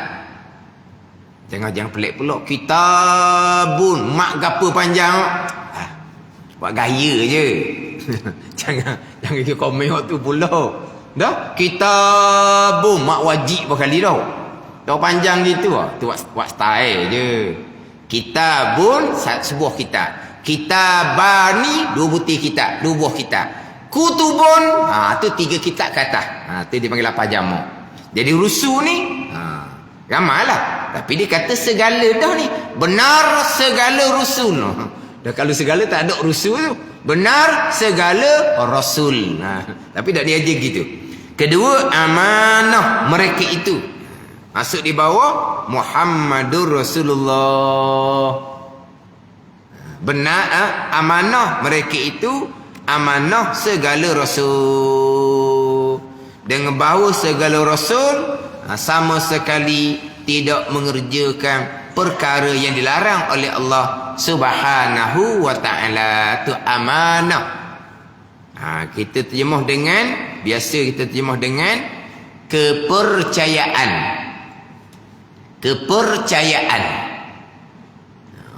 Jangan pelik pula. Kitabun, mak gapo panjang. Buat gaya je. jangan ke komen waktu pula. Dah, kitabun, mak wajib berkali dah. Dah panjang gitu lah. Tu buat style je. Kitabun, sebuah kitab. Kitabani, dua butir kitab, dua buah kitab. Kutubun, tu tiga kitab kata. Tu dia panggil apa jamak. Jadi rusul ni, ramai lah. Tapi dia kata segala dah ni. Benar segala rusul. Dah kalau segala tak ada rusul tu. Benar segala rasul. Tapi tak diajar gitu. Kedua, amanah mereka itu. Masuk di bawah Muhammadur Rasulullah. Benar, amanah mereka itu amanah segala rasul. Dengan bahawa segala rasul sama sekali tidak mengerjakan perkara yang dilarang oleh Allah Subhanahu wa ta'ala. Itu amanah. Kita terjemah dengan, biasa kita terjemah dengan kepercayaan. Kepercayaan.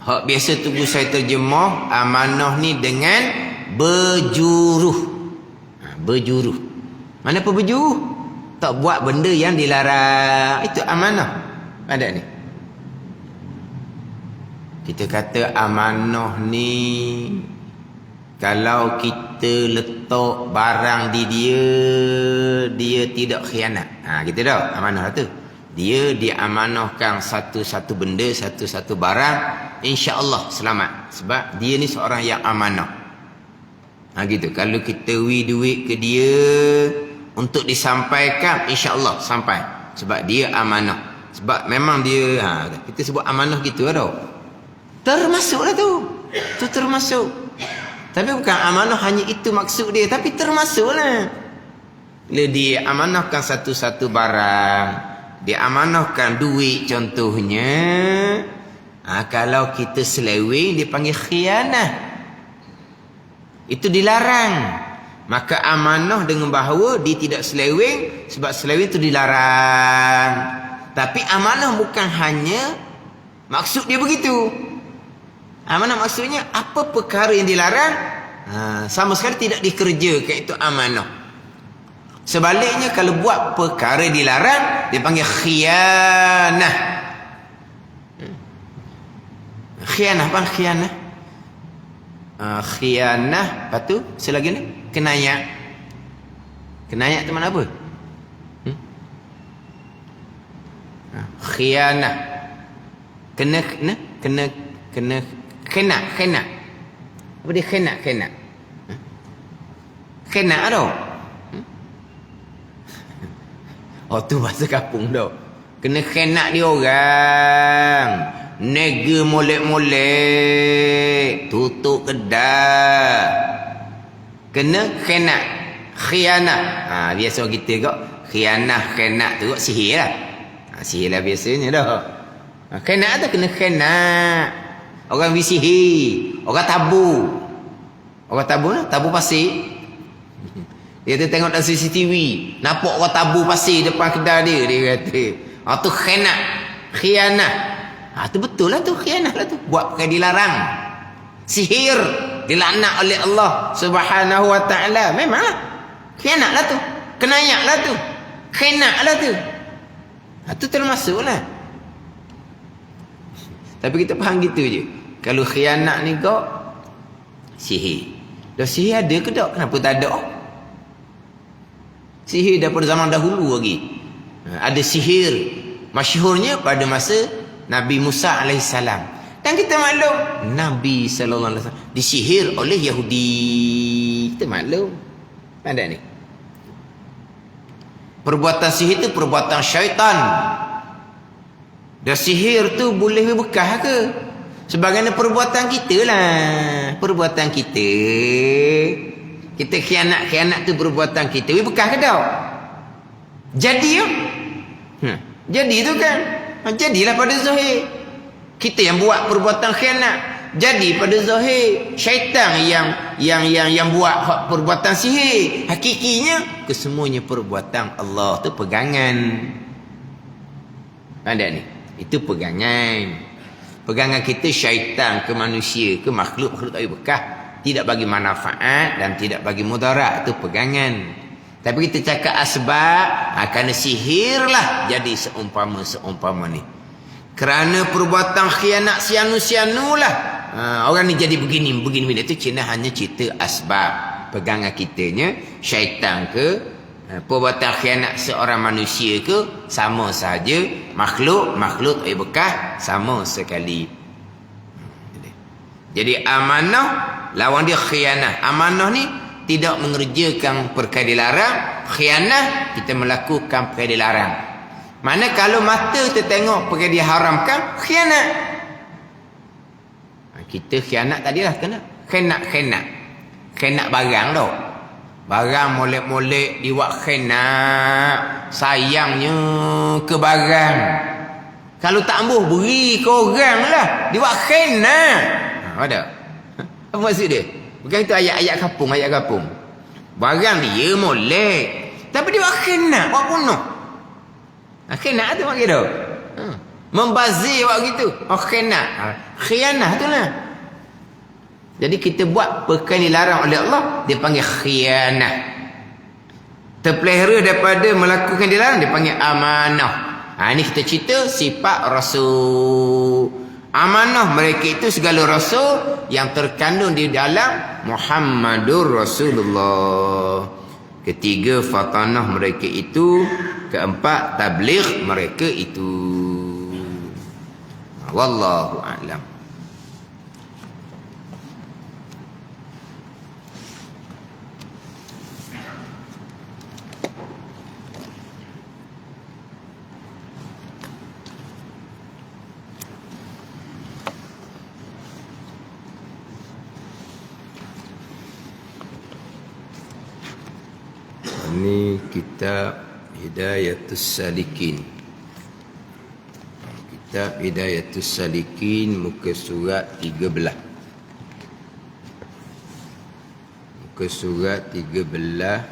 Hak biasa tunggu saya terjemah amanah ni dengan berjuruh. Berjuruh. Mana apa berjuruh? Tak buat benda yang dilarang. Itu amanah. Ada ni. Kita kata amanah ni, kalau kita letak barang di dia, dia tidak khianat. Kita tahu amanah tu. Dia diamanahkan satu-satu benda, satu-satu barang, insya-Allah selamat. Sebab dia ni seorang yang amanah. Gitu. Kalau kita duit ke dia untuk disampaikan, insya-Allah sampai. Sebab dia amanah. Sebab memang dia, kita sebut amanah gitu tau. Termasuklah tu. Tu termasuk. Tapi bukan amanah hanya itu maksud dia, tapi termasuklah. Bila dia amanahkan satu-satu barang, dia amanahkan duit contohnya, kalau kita seleweng dia panggil khianah. Itu dilarang. Maka amanah dengan bahawa dia tidak seleweng, sebab seleweng itu dilarang. Tapi amanah bukan hanya maksud dia begitu. Amanah maksudnya apa perkara yang dilarang sama sekali tidak dikerjakan, itu amanah. Sebaliknya kalau buat perkara dilarang dia panggil khianah. Khianah apa khianah? Khianah, lepas tu selagi ni kenayak. Kenayak tu mana apa? Khianah. Kena Khenak. Apa dia khenak? Khenak tau. Tu bahasa kampung tau. Kena khenak dia orang. Nega molek-molek. Tutup kedai. Kena khenak. Khianah. Biasa kita kok. Khianah, khenak tu kok sihir lah. Sihir lah biasanya dah. Khenak tu kena khenak. Orang bisihir, orang tabu. Orang tabu lah, tabu pasir. Dia tu tengok dalam CCTV, nampak orang tabu pasir depan kedai dia. Dia kata, tu khianat. Khianat. Tu betul lah tu, khianat lah tu. Buat perkara dilarang. Sihir, dilaknat oleh Allah Subhanahu wa ta'ala. Memanglah. Khianat lah tu. Kenayak lah tu. Khianat lah tu. Tu termasuk lah. Tapi kita faham gitu je. Kalau khianat ni kok sihir. Dah sihir ada ke tak? Kenapa tak ada? Sihir daripada zaman dahulu lagi. Ada sihir. Masyhurnya pada masa Nabi Musa AS. Dan kita maklum Nabi SAW disihir oleh Yahudi. Kita maklum. Ada ni. Perbuatan sihir itu perbuatan syaitan. Dan sihir tu boleh bekas ke? Sebagaimana perbuatan kita lah. Perbuatan kita. Kita khianat tu perbuatan kita. Bekas ke tak? Jadi ya? Jadi tu kan? Jadilah pada zahir. Kita yang buat perbuatan khianat. Jadi pada zahir. Syaitan yang buat perbuatan sihir. Hakikinya kesemuanya perbuatan Allah tu pegangan. Ada ni. Itu pegangan. Pegangan kita syaitan ke manusia ke makhluk tak bekas, tidak bagi manfaat dan tidak bagi mudarat. Itu pegangan. Tapi kita cakap asbab, kerana sihirlah jadi seumpama ni. Kerana perbuatan khianat sianu-sianu lah orang ni jadi begini. Itu cina hanya cerita asbab. Pegangan kitanya syaitan ke perbuatan khianat seorang manusia ke sama saja. Makhluk tak bekas sama sekali. Jadi amanah lawan dia khianah. Amanah ni tidak mengerjakan perkara dilarang, khianah kita melakukan perkara dilarang. Mana kalau mata kita tengok perkara diharamkan, khianat. Kita khianat tadilah kena. Khianat barang tau. Barang molek-molek dibuat khianat. Sayangnya ke barang. Kalau tak ambuh beri ke orang lah. Dibuat khianat. Ada. Apa maksud dia? Bukan itu ayat-ayat kapung. Barang dia molek. Tapi dia buat khianat, buat bunuh. Khianat tu maksud dia. Membazir buat gitu. Khianat. Khianat tu lah. Jadi kita buat perkara dilarang oleh Allah, dia panggil khianat. Terpelihara daripada melakukan dilarang, dia panggil amanah. Ini kita cerita sifat Rasul. Amanah mereka itu segala Rasul yang terkandung di dalam Muhammadur Rasulullah. Ketiga, fatanah mereka itu. Keempat, tabligh mereka itu. Wallahu a'lam. Ini kitab Hidayatus Salikin. Kitab Hidayatus Salikin, muka surat 13. Muka surat 13.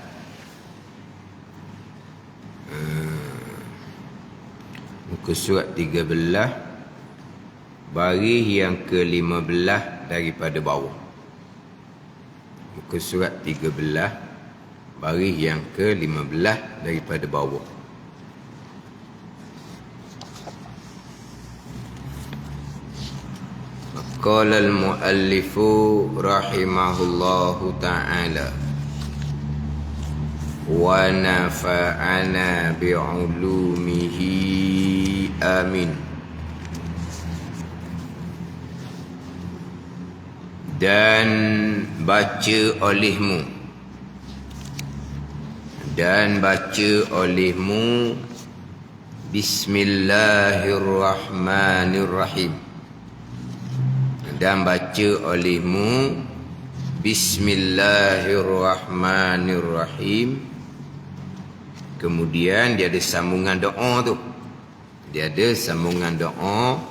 Muka surat 13, baris yang ke-15 daripada bawah. Muka surat 13, baris yang ke-15 daripada bawah. Qala al-muallifu rahimahullahu ta'ala wa nafa'ana bi'ulumihi amin. Dan baca olehmu Bismillahirrahmanirrahim. Dan baca olehmu Bismillahirrahmanirrahim. Kemudian dia ada sambungan doa tu. Dia ada sambungan doa.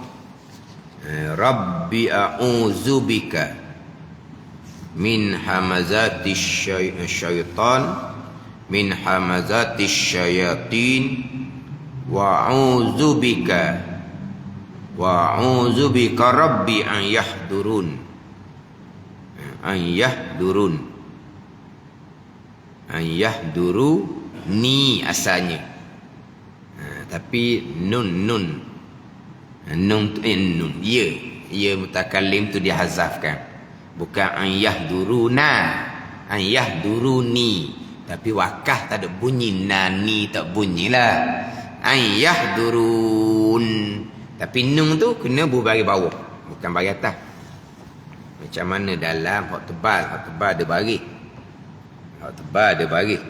Rabbi a'udzubika min hamazatis syaitan, min hamazatis syayatin, wa'udzubika rabbi an yahdurun. An yahduruni asalnya. Tapi nun ya mutakallim tu dihazafkan. Bukan an yahduruna, an yahduruni. Tapi wakah tak ada bunyi, nani tak bunyilah. An yahdurun. Tapi nun tu kena bagi bawah, bukan bagi atas. Macam mana dalam hak tebal ada baris. Hak tebal ada baris.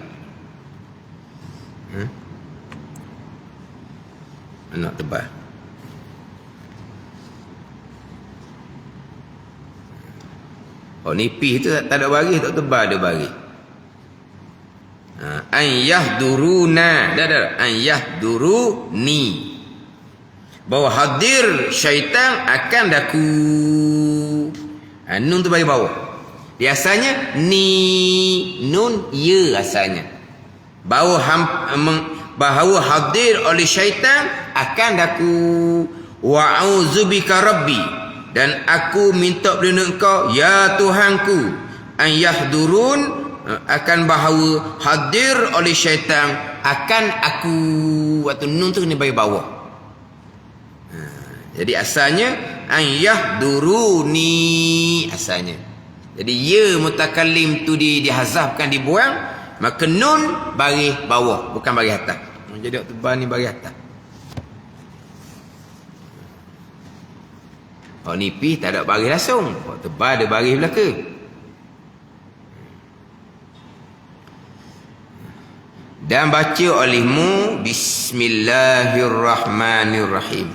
Anak tebal. Hak nipis tu tak ada baris, tak tebal ada baris. An yahduruna. Dah. An yahduruni. Bahawa hadir syaitan akan daku. Nun tu bagi bawah. Biasanya nun ya asalnya. Bahawa hadir oleh syaitan akan daku. Wa'udzubika rabbi. Dan aku minta perlindungan engkau ya Tuhanku. An yahdurun, akan bahawa hadir oleh syaitan akan aku. Waktu nun tu kena bagi bawah. Jadi asalnya an yahduruni asalnya. Jadi ya mutakallim tu dihazafkan, dibuang, maka nun baris bawah, bukan baris atas. Jadi waktu tebal ni baris atas. Hak nipis tak ada baris langsung. Hak tebal ada baris belaka. Dan baca olehmu Bismillahirrahmanirrahim.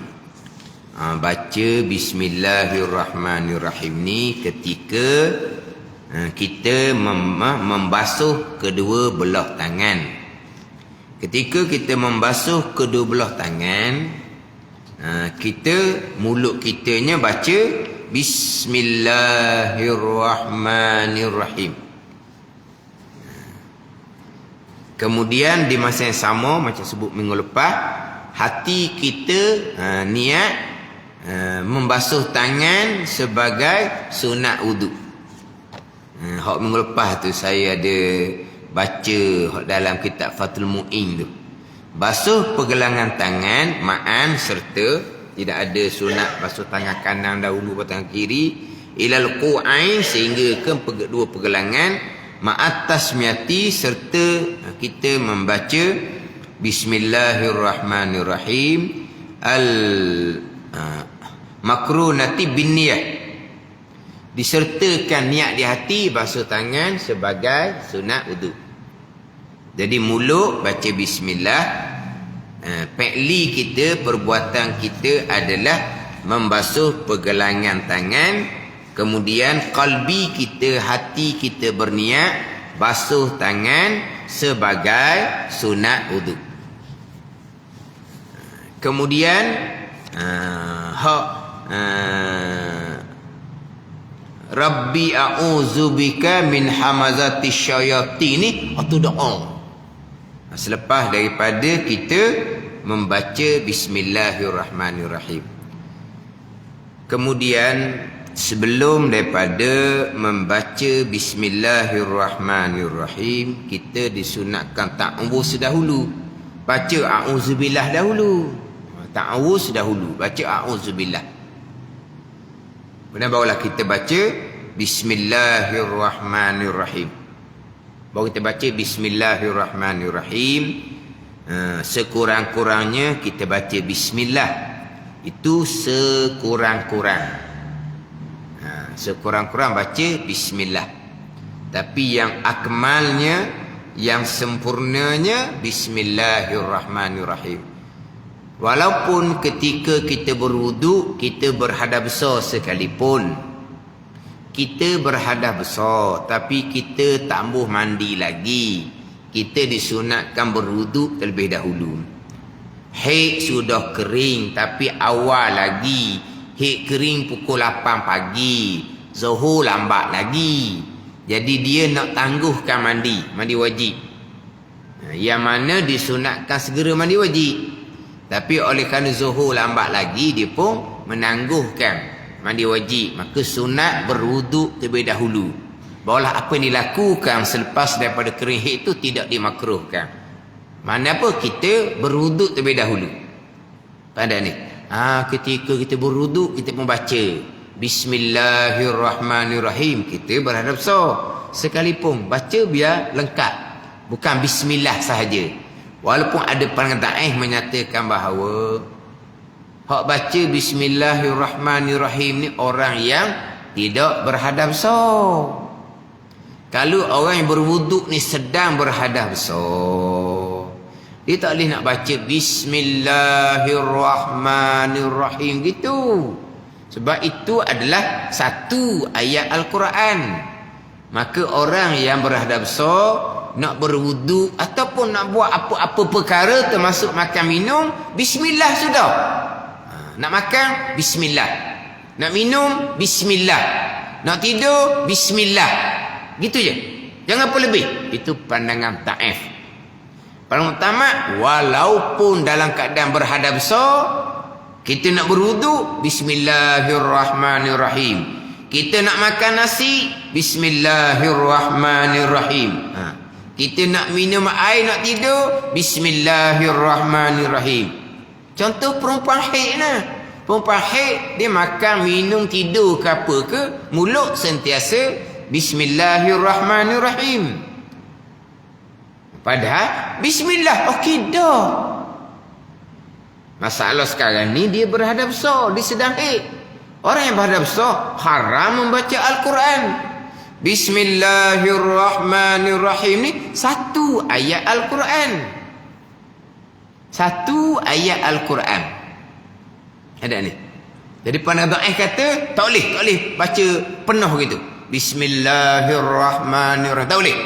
Baca Bismillahirrahmanirrahim ni ketika kita membasuh kedua belah tangan. Ketika kita membasuh kedua belah tangan, mulut kitanya baca Bismillahirrahmanirrahim. Kemudian di masa yang sama, macam sebut minggu lepas, hati kita niat membasuh tangan sebagai sunat wuduk. Hak minggu lepas tu saya ada baca dalam kitab Fathul Mu'in tu. Basuh pergelangan tangan ma'an serta tidak ada sunat basuh tangan kanan dahulu atau tangan kiri ilal qu'ain sehingga ke dua pergelangan ma'at tasmiyati serta kita membaca Bismillahirrahmanirrahim makrunati bin niyah, disertakan niat di hati basuh tangan sebagai sunat wuduk. Jadi mulut baca bismillah, fi'li kita, perbuatan kita adalah membasuh pergelangan tangan, kemudian qalbi kita, hati kita berniat basuh tangan sebagai sunat wuduk. Kemudian Rabbi a'udzubika min hamazati syayatin ni atau doa. Selepas daripada kita membaca Bismillahirrahmanirrahim. Kemudian sebelum daripada membaca Bismillahirrahmanirrahim, kita disunatkan ta'awuz dahulu. Baca a'udzubillah dahulu. Ta'awuz dahulu, baca a'udzubillah. Kemudian barulah kita baca Bismillahirrahmanirrahim. Baru kita baca Bismillahirrahmanirrahim. Sekurang-kurangnya kita baca Bismillah. Itu sekurang-kurang. Sekurang-kurang baca Bismillah. Tapi yang akmalnya, yang sempurnanya Bismillahirrahmanirrahim. Walaupun ketika kita berwuduk, kita berhadap besar sekalipun, kita berhadas besar tapi kita tak ambuh mandi lagi, kita disunatkan berwuduk terlebih dahulu. Haid sudah kering tapi awal lagi, haid kering pukul 8 pagi, zuhur lambat lagi, jadi dia nak tangguhkan mandi wajib. Yang mana disunatkan segera mandi wajib, tapi oleh kerana zuhur lambat lagi, dia pun menangguhkan mandi wajib, maka sunat berwuduk terlebih dahulu. Barulah apa yang dilakukan selepas daripada kering haid itu tidak dimakruhkan. Mana apa? Kita berwuduk terlebih dahulu. Pada ni, ketika kita berwuduk, kita membaca Bismillahirrahmanirrahim. Kita berhadap sekalipun baca biar lengkap, bukan Bismillah sahaja. Walaupun ada pandangan daif menyatakan bahawa hak baca Bismillahirrahmanirrahim ni orang yang tidak berhadap besar. Kalau orang yang berwuduk ni sedang berhadap besar, dia tak boleh nak baca Bismillahirrahmanirrahim gitu. Sebab itu adalah satu ayat Al-Quran. Maka orang yang berhadap besar nak berwuduk ataupun nak buat apa-apa perkara termasuk makan minum, Bismillah sudah. Nak makan, Bismillah. Nak minum, Bismillah. Nak tidur, Bismillah. Gitu je. Jangan apa lebih. Itu pandangan ta'if. Pandangan utama, walaupun dalam keadaan berhadap besar, kita nak berwuduk, Bismillahirrahmanirrahim. Kita nak makan nasi, Bismillahirrahmanirrahim. Kita nak minum air, nak tidur, Bismillahirrahmanirrahim. Contoh perempuan haid lah. Perempuan haid, dia makan, minum, tidur ke apa ke, mulut sentiasa Bismillahirrahmanirrahim. Padahal Bismillah, okey dah. Masalah sekarang ni dia berhadap besar, dia sedang haid. Orang yang berhadap besar haram membaca Al-Quran. Bismillahirrahmanirrahim ni satu ayat Al-Quran. Satu ayat Al-Quran. Ada ni. Jadi pandang dhaif kata tak boleh baca penuh gitu. Bismillahirrahmanirrahim. Tak boleh.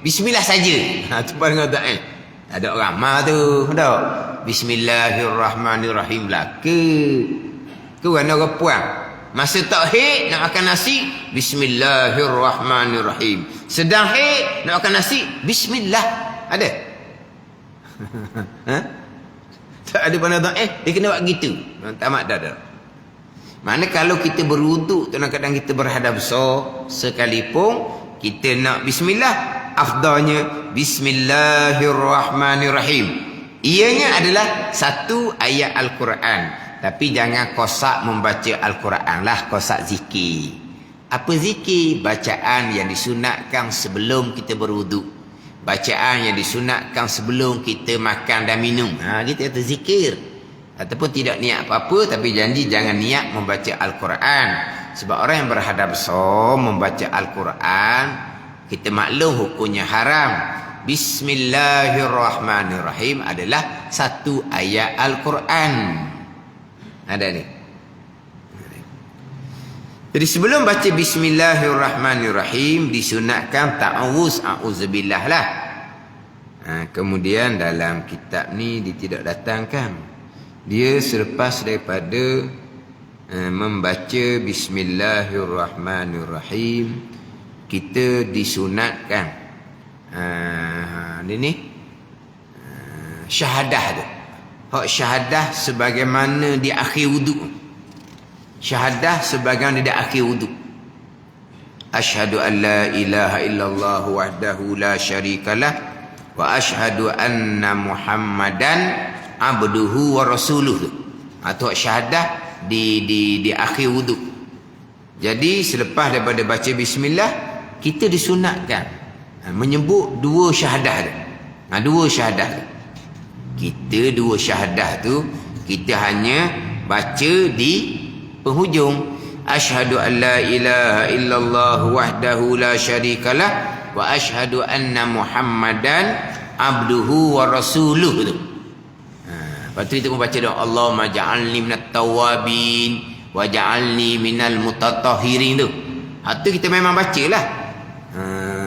Bismillah saja. Tu pandang dhaif. Ada orang mah tu, tak. Bismillahirrahmanirrahim lah ke mana orang puang. Masa tauhid nak makan nasi, Bismillahirrahmanirrahim. Sedang hid nak makan nasi, Bismillah. Ada? Ha? Tak ada pandang dhaif, dia kena buat gitu. Tamat dah. Mana kalau kita berwuduk, kadang-kadang kita berhadap besar sekalipun kita nak bismillah, afdalnya Bismillahirrahmanirrahim. Ianya adalah satu ayat Al-Quran. Tapi jangan kosak membaca Al-Quran lah, kosak zikir. Apa zikir? Bacaan yang disunatkan sebelum kita berwuduk. Bacaan yang disunatkan sebelum kita makan dan minum. Kita kata zikir. Ataupun tidak niat apa-apa, tapi janji jangan niat membaca Al-Quran. Sebab orang yang berhadap besar membaca Al-Quran, kita maklum hukumnya haram. Bismillahirrahmanirrahim adalah satu ayat Al-Quran. Ada ni. Jadi sebelum baca Bismillahirrahmanirrahim disunatkan ta'awuz, a'udzubillah lah. Kemudian dalam kitab ni dia tidak datangkan. Dia selepas daripada membaca Bismillahirrahmanirrahim, kita disunatkan ini syahadah tu. Hak syahadah sebagaimana di akhir wuduk. Syahadah sebagaimana di akhir wuduk. Asyhadu an la ilaha illallah wahdahu la syarikalah wa asyhadu anna Muhammadan abduhu wa rasuluh. Atau syahadah di akhir wuduk. Jadi selepas daripada baca bismillah, kita disunatkan menyebut dua syahadah tu. Dua syahadah tu. Kita dua syahadah tu kita hanya baca di penghujung. Asyhadu an la ilaha illallah wahdahu la syarikalah wa asyhadu anna Muhammadan abduhu wa rasuluh tu. Lepas tu kita pun baca doa Allahumma ja'alni minat tawabin wa ja'alni minal mutatahhirin tu. Tu kita memang bacalah.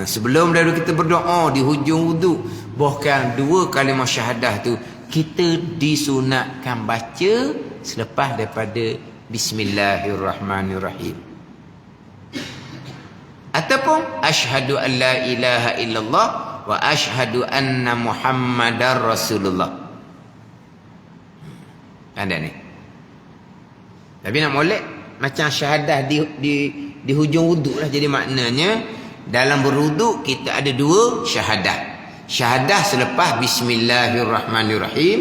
Sebelum daripada kita berdoa di hujung wuduk, bahkan dua kalimah syahadah tu kita disunatkan baca selepas daripada Bismillahirrahmanirrahim. Ataupun asyhadu an la ilaha illallah wa asyhadu anna Muhammadar Rasulullah. Ada ni. Tapi nak molek macam syahadah di hujung wuduk lah. Jadi maknanya dalam berwuduk kita ada dua syahadah. Syahadah selepas Bismillahirrahmanirrahim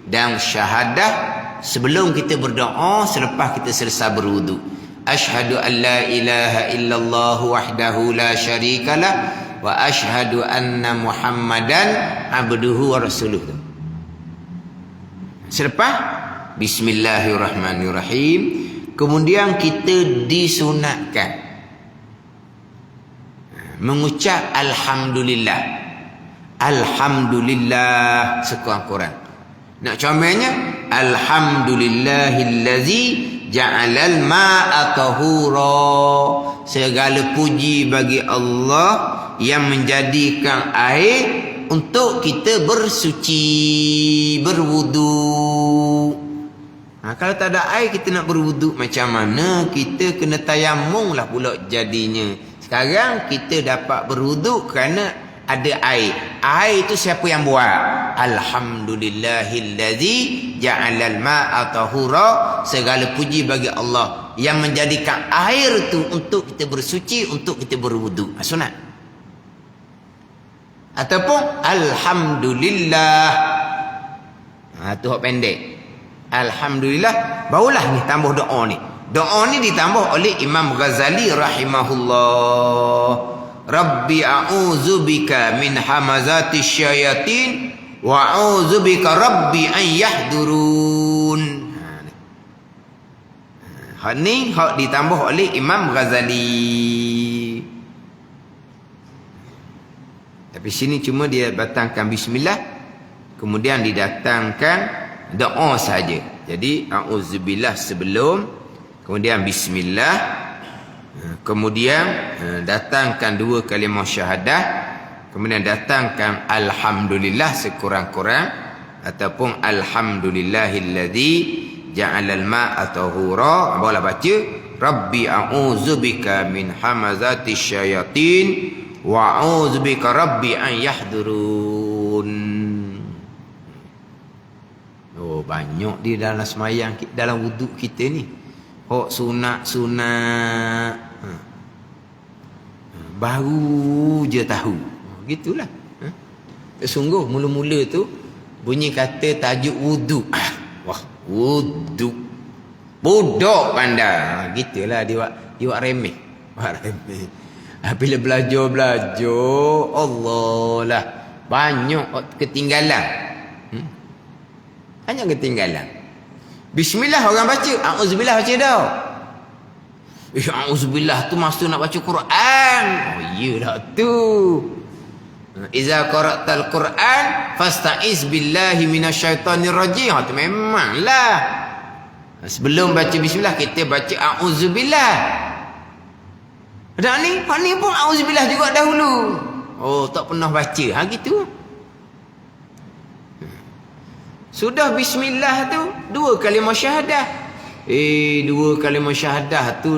dan syahadah sebelum kita berdoa selepas kita selesai berwuduk. Asyhadu an la ilaha illallah wahdahu la syarikalah wa asyhadu anna Muhammadan abduhu wa rasuluh. Selepas Bismillahirrahmanirrahim, kemudian kita disunatkan mengucap Alhamdulillah. Alhamdulillah sekurang-kurang. Nak comelnya Alhamdulillahillazi ja'alal ma'a tahura. Segala puji bagi Allah yang menjadikan air untuk kita bersuci, berwuduk. Kalau tak ada air kita nak berwuduk macam mana? Kita kena tayamum lah pula jadinya. Sekarang kita dapat berwuduk kerana ada air. Air itu siapa yang buat? Alhamdulillahillazi ja'alal ma'a tahura. Segala puji bagi Allah yang menjadikan air itu untuk kita bersuci, untuk kita berwuduk. Sunat. Ataupun Alhamdulillah. Itu hak pendek. Alhamdulillah. Barulah ni tambah doa ni. Doa ni ditambah oleh Imam Ghazali rahimahullah. Rabbi a'udzubika min hamazati syayatin wa a'udzubika rabbi an yahdurun. Hak ni hak ditambah oleh Imam Ghazali. Tapi sini cuma dia datangkan bismillah, kemudian didatangkan doa saja. Jadi auzubillah sebelum, kemudian bismillah, kemudian datangkan 2 kalimah syahadah, kemudian datangkan alhamdulillah sekurang-kurang, ataupun alhamdulillahilladzi ja'alal ma'a tahura. Boleh baca rabbi a'udzubika min hamazati syayatin wa a'udzubika rabbi an yahdurun. Oh, banyak di dalam semayang, dalam wuduk kita ni. Hok sunat-sunat baru je tahu. Gitulah. Sungguh mula-mula tu bunyi kata tajuk wuduk. Wah, wuduk. Bodoh pandai. Gitulah dia buat remeh. Buat remeh. Bila belajar Allah lah, banyak ketinggalan. Banyak ketinggalan. Bismillah orang baca, auzubillah baca dah. Auzubillah tu maksud nak baca Quran. Oh iyalah tu. Iza qara'tal Quran fasta'iz billahi minasyaitonir rajim. Tu memanglah. Sebelum baca bismillah kita baca auzubillah. Dan ni pun auzubillah juga dahulu. Oh, tak pernah baca. Gitu. Sudah bismillah tu 2 kalimah syahadah. 2 kalimah syahadah tu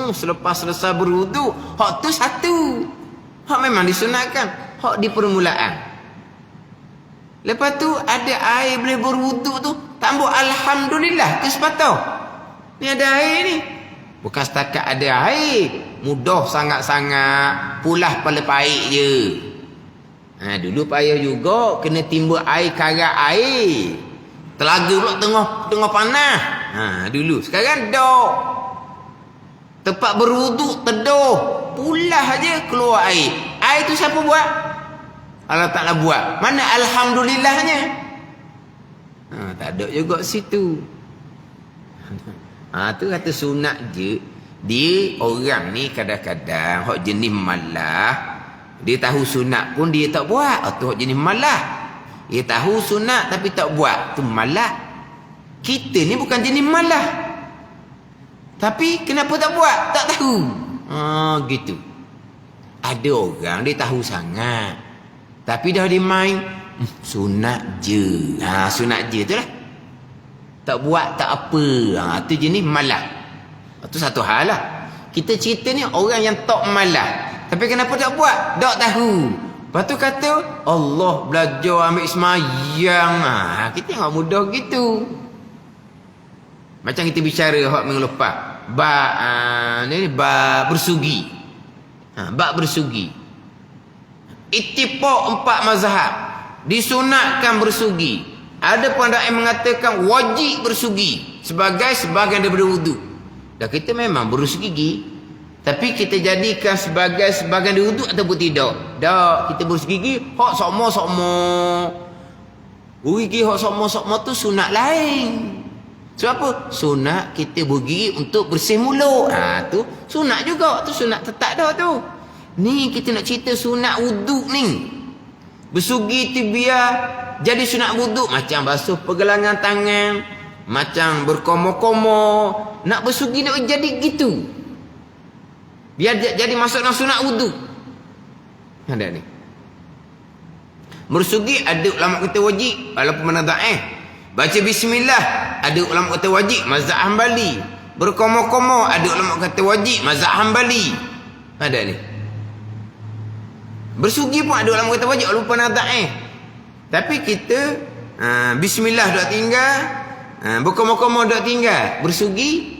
selepas selesai berwuduk. Hak tu satu. Hak memang disunatkan. Hak di permulaan. Lepas tu ada air boleh berwuduk tu, tambah alhamdulillah ke sepatah. Ni ada air ni. Bukan setakat ada air, mudah sangat-sangat pulah pala paik je. Dulu payah juga kena timba air karat air. Telaga pula tengah panas. Dulu. Sekarang dak. Tempat berwuduk teduh, pulah aja keluar air. Air tu siapa buat? Allah Ta'ala buat. Mana alhamdulillahnya? Tak ada juga situ. Tu kata sunat je. Dia orang ni kadang-kadang hak jenis malah, dia tahu sunat pun dia tak buat. Tu hak jenis malah. Dia tahu sunat tapi tak buat. Tu malah. Kita ni bukan jenis malah. Tapi kenapa tak buat? Tak tahu. Gitu. Ada orang dia tahu sangat, tapi dah dia main sunat je. Sunat je tu lah. Tak buat tak apa. Tu jenis malah. Tu satu hal lah. Kita cerita ni orang yang tak malah, tapi kenapa tak buat? Tak tahu. Lepas tu kata Allah belajar ambil semayang. Kita tengok mudah gitu. Macam kita bicara hak minggu lepas, bab bersugi. Bab bersugi. Ittifaq 4 mazhab disunatkan bersugi. Ada pandai yang mengatakan wajib bersugi sebagian daripada wudu. Dan kita memang berus gigi, tapi kita jadikan sebagian daripada wudu ataupun tidak. Tak, kita berus gigi hak sokmo. Gigi hak sokmo tu sunat lain. Sebab apa? Sunat kita bergigi untuk bersih mulut. Tu sunat juga. Tu sunat tetap dah tu. Ni kita nak cerita sunat wuduk ni. Bersugi tu biar jadi sunat wuduk. Macam basuh pergelangan tangan, macam berkomo-komo. Nak bersugi nak jadi gitu. Biar jadi masuk dalam sunat wuduk. Ada ni. Bersugi ada ulama kata wajib walaupun mana dhaif. Baca bismillah ada ulama kata wajib, mazhab Hambali. Berkomo-komo ada ulama kata wajib, mazhab Hambali. Ada ni. Bersugi pun ada ulama kata wajib walaupun ada dhaif. Tapi kita bismillah dak tinggal, berkomo-komo dak tinggal. Bersugi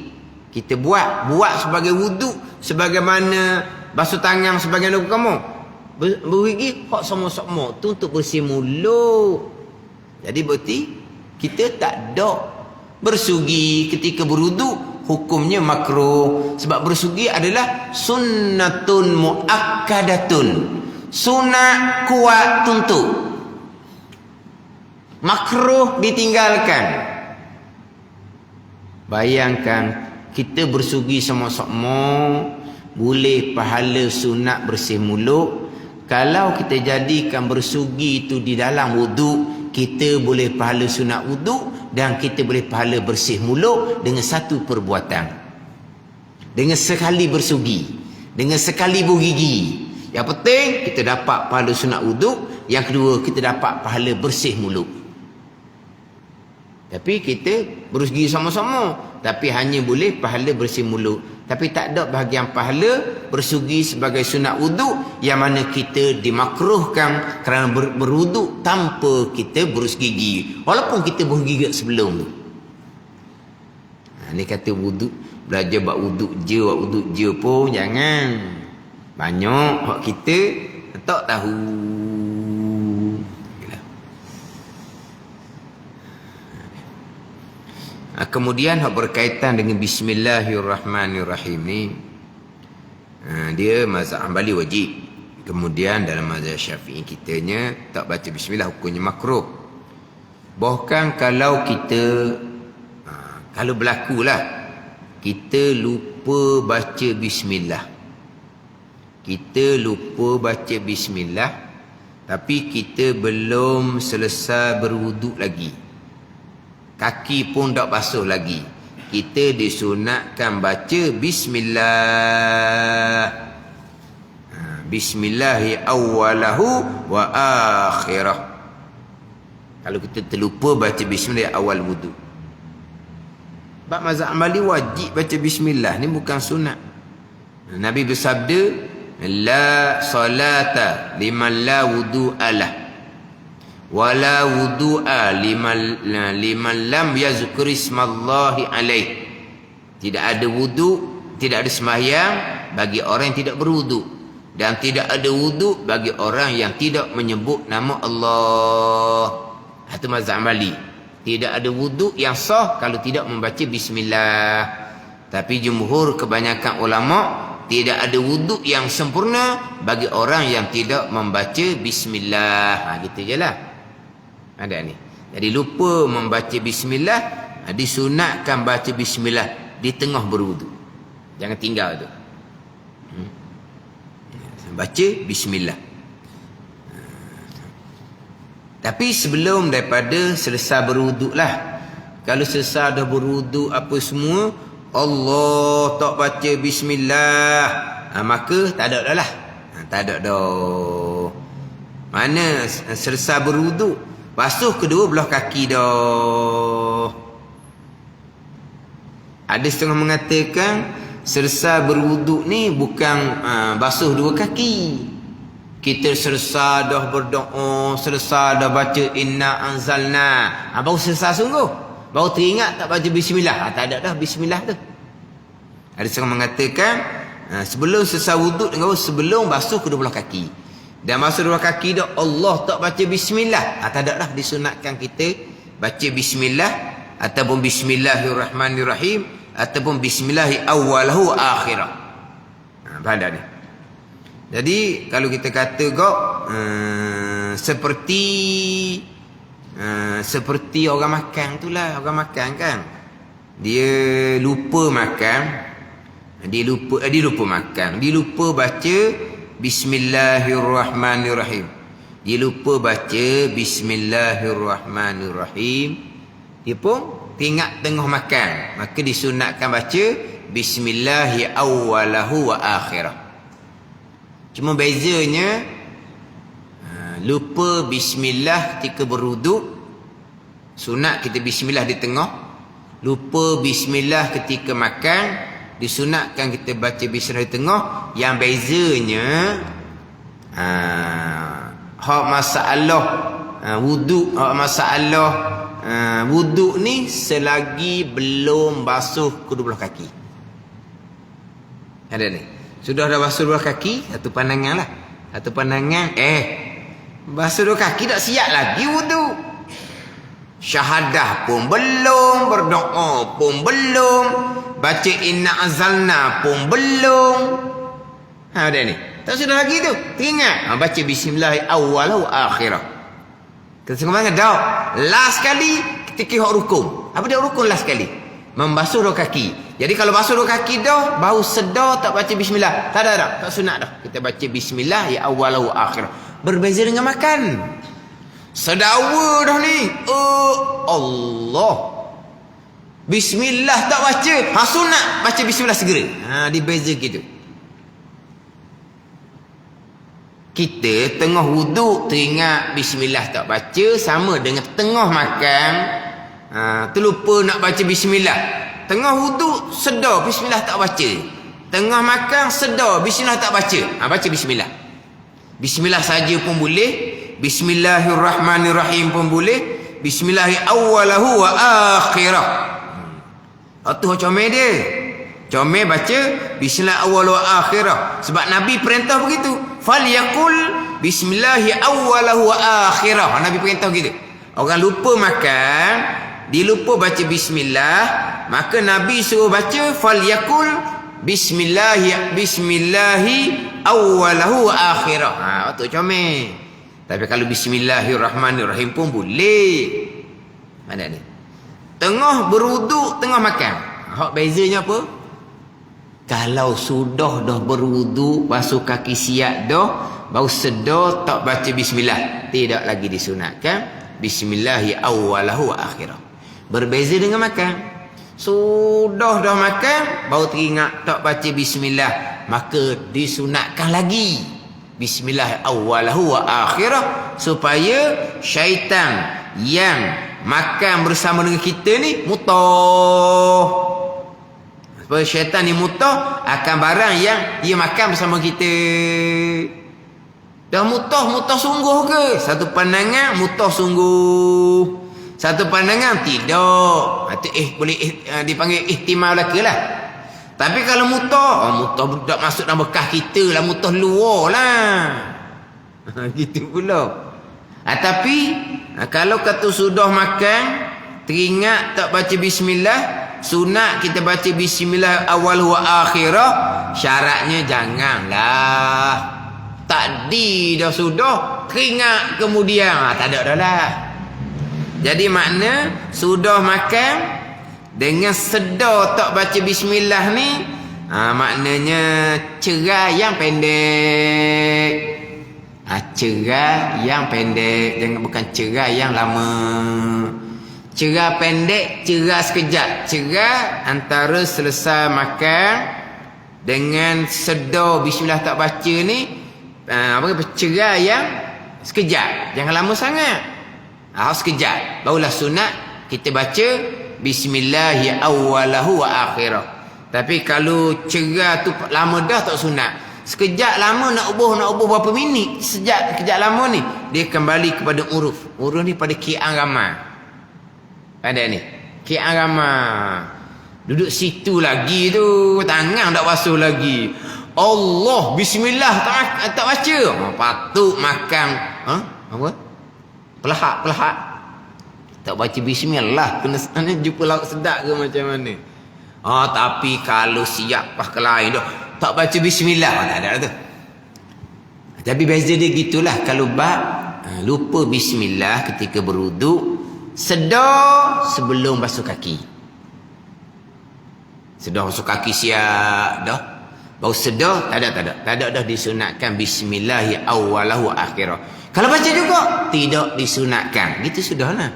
kita buat sebagai wuduk, sebagaimana basuh tangan sebagaimana berkomo. Bergigi hak sama-sama tu untuk bersih mulut. Jadi berarti kita tak ada bersugi ketika berwuduk, hukumnya makruh. Sebab bersugi adalah sunnatun muakkadatun, sunat kuat tuntut. Makruh ditinggalkan. Bayangkan kita bersugi sama-sama, boleh pahala sunat bersih mulut. Kalau kita jadikan bersugi itu di dalam wuduk, kita boleh pahala sunat wuduk dan kita boleh pahala bersih mulut dengan satu perbuatan. Dengan sekali bersugi, dengan sekali bergigi. Yang penting kita dapat pahala sunat wuduk, yang kedua kita dapat pahala bersih mulut. Tapi kita bersugi sama-sama, tapi hanya boleh pahala bersih mulut. Tapi tak ada bahagian pahala bersugi sebagai sunat wuduk yang mana kita dimakruhkan kerana berwuduk tanpa kita berus gigi, walaupun kita berus gigi sebelum tu. Ni kata wuduk, belajar buat wuduk je pun jangan. Banyak hak kita tak tahu. Kemudian hak berkaitan dengan Bismillahirrahmanirrahim ni, dia mazhab Hanbali wajib. Kemudian dalam mazhab Syafi'i kitanya tak baca bismillah hukumnya makruh. Bahkan kalau kita kalau berlakulah kita lupa baca bismillah. Kita lupa baca bismillah tapi kita belum selesai berwuduk lagi. Kaki pun tak basuh lagi. Kita disunatkan baca bismillah. Bismillahi awwalahu wa akhirah. Kalau kita terlupa baca bismillah awal wuduk. Sebab mazhab Hanbali wajib baca bismillah, ni bukan sunat. Nabi bersabda, la salata liman la wudu'a lah, wala wudu'a liman lam yazkur ismallahi alaih. Tidak ada wuduk, tidak ada sembahyang bagi orang yang tidak berwuduk, dan tidak ada wuduk bagi orang yang tidak menyebut nama Allah. Itu mazhab Hanbali. Tidak ada wuduk yang sah kalau tidak membaca bismillah. Tapi jumhur kebanyakan ulama, tidak ada wuduk yang sempurna bagi orang yang tidak membaca bismillah. Gitu je lah. Ada ni. Jadi lupa membaca bismillah, disunatkan baca bismillah di tengah berwuduk. Jangan tinggal tu. Baca bismillah. Tapi sebelum daripada selesai berwuduk lah. Kalau selesai dah berwuduk apa semua, Allah tak baca bismillah, maka tak ada dah lah. Tak ada dah. Mana selesai berwuduk, basuh kedua belah kaki dah. Ada setengah mengatakan selesai berwuduk ni bukan basuh dua kaki. Kita selesai dah berdoa, selesai dah baca inna anzalna, baru selesai sungguh, baru teringat tak baca bismillah. Tak ada dah bismillah tu. Ada setengah mengatakan sebelum selesai wuduk dengan sebelum basuh kedua belah kaki. Dan basuh kedua kaki dah Allah tak baca bismillah, tak ada dah disunatkan kita baca bismillah ataupun bismillahirrahmanirrahim ataupun bismillahi awwalahu akhirah. Pada ni. Jadi kalau kita kata kok seperti orang makan tu lah. Orang makan kan, dia lupa makan, dia lupa makan, dia lupa baca bismillahirrahmanirrahim, dia lupa baca bismillahirrahmanirrahim, dia pun teringat tengah makan, maka disunatkan baca bismillahi awwalahu wa akhirah. Cuma bezanya lupa bismillah ketika berwuduk, sunat kita bismillah di tengah. Lupa bismillah ketika makan, disunatkan kita baca bismillah di tengah. Yang bezanya hak masalah wuduk, hak masalah wuduk ni selagi belum basuh kedua belah kaki. Ada ni. Sudah dah basuh dua kaki, satu pandangan lah. Satu pandangan, basuh dua kaki tak siap lagi wuduk. Syahadah pun belum, berdoa pun belum, baca inna azalna pun belum. Ada ni. Tak sudah lagi tu. Teringat. Baca bismillah awal wa akhirah. Kita tengok mana dah. Last kali ketika hak rukun. Apa dia rukun last kali? Membasuh dua kaki. Jadi kalau basuh dua kaki dah, bau sedar tak baca bismillah. Tak ada dah, tak sunat dah. Kita baca bismillah ya awwalahu akhir. Berbeza dengan makan. Sedawa dah ni. Allah. Bismillah tak baca. Sunat baca bismillah segera. Dibeza gitu. Kita tengah wuduk teringat bismillah tak baca, sama dengan tengah makan terlupa nak baca bismillah. Tengah wuduk sedar bismillah tak baca. Tengah makan sedar bismillah tak baca. Baca bismillah. Bismillah saja pun boleh. Bismillahirrahmanirrahim pun boleh. Bismillahi awwalahu wa akhirah. Itu comel dia. Comel baca bismillah awwalahu wa akhirah. Sebab Nabi perintah begitu. Falyaqul bismillahi awwalahu wa akhirah. Nabi perintah gitu. Orang lupa makan, dia lupa baca bismillah, maka Nabi suruh baca falyaqul bismillahi awwalahu wa akhirah. Waktu comel. Tapi kalau bismillahirrahmanirrahim pun boleh. Mana ni? Tengah berwuduk, tengah makan. Hak bezanya apa? Kalau sudah dah berwuduk, basuh kaki siap dah, baru sedar tak baca bismillah, tidak lagi disunatkan bismillahi awwalahu wa akhirah. Berbeza dengan makan. Sudah dah makan, baru teringat tak baca bismillah, maka disunatkan lagi bismillah awwalahu wa akhirah, supaya syaitan yang makan bersama dengan kita ni mutah. Supaya syaitan ni mutah akan barang yang dia makan bersama kita. Dah mutah sungguh ke? Satu pandangan mutah sungguh, satu pandangan tidak. Itu boleh dipanggil ihtimal laka lah. Tapi kalau mutah tak masuk dalam bekas kita lah, mutah luar lah. Gitu pula. Tapi kalau kata sudah makan, teringat tak baca bismillah, sunat kita baca bismillah awal wa akhirah. Syaratnya janganlah tadi dah sudah teringat kemudian tak ada dah lah. Jadi makna sudah makan dengan sedar tak baca bismillah ni, maknanya cerai yang pendek. Cerai yang pendek, jangan bukan cerai yang lama. Cerai pendek, cerai sekejap. Cerai antara selesai makan dengan sedar bismillah tak baca ni, cerai yang sekejap, jangan lama sangat. Sekejap barulah sunat kita baca bismillahi awwalahu wa akhirah. Tapi kalau cerai tu lama dah tak sunat. Sekejap lama nak ubah berapa minit, sekejap lama ni dia kembali kepada uruf. Uruf ni pada kian ramai. Ada ni kian ramai. Duduk situ lagi tu, tangan tak basuh lagi. Allah bismillah tak baca. Patut makan apa? Pelahak. Tak baca bismillah, kena sana jumpa lauk sedap ke macam mana? Tapi kalau siap ke lain dah, tak baca bismillah, tak ada tu. Tapi beza dia gitulah. Kalau lupa bismillah ketika berwuduk, sedar sebelum basuh kaki. Sedar basuh kaki siap dah, baru sedar, tak ada dah disunatkan bismillahi awwalahu akhirah. Kalau baca juga tidak disunatkan. Gitu sudahlah.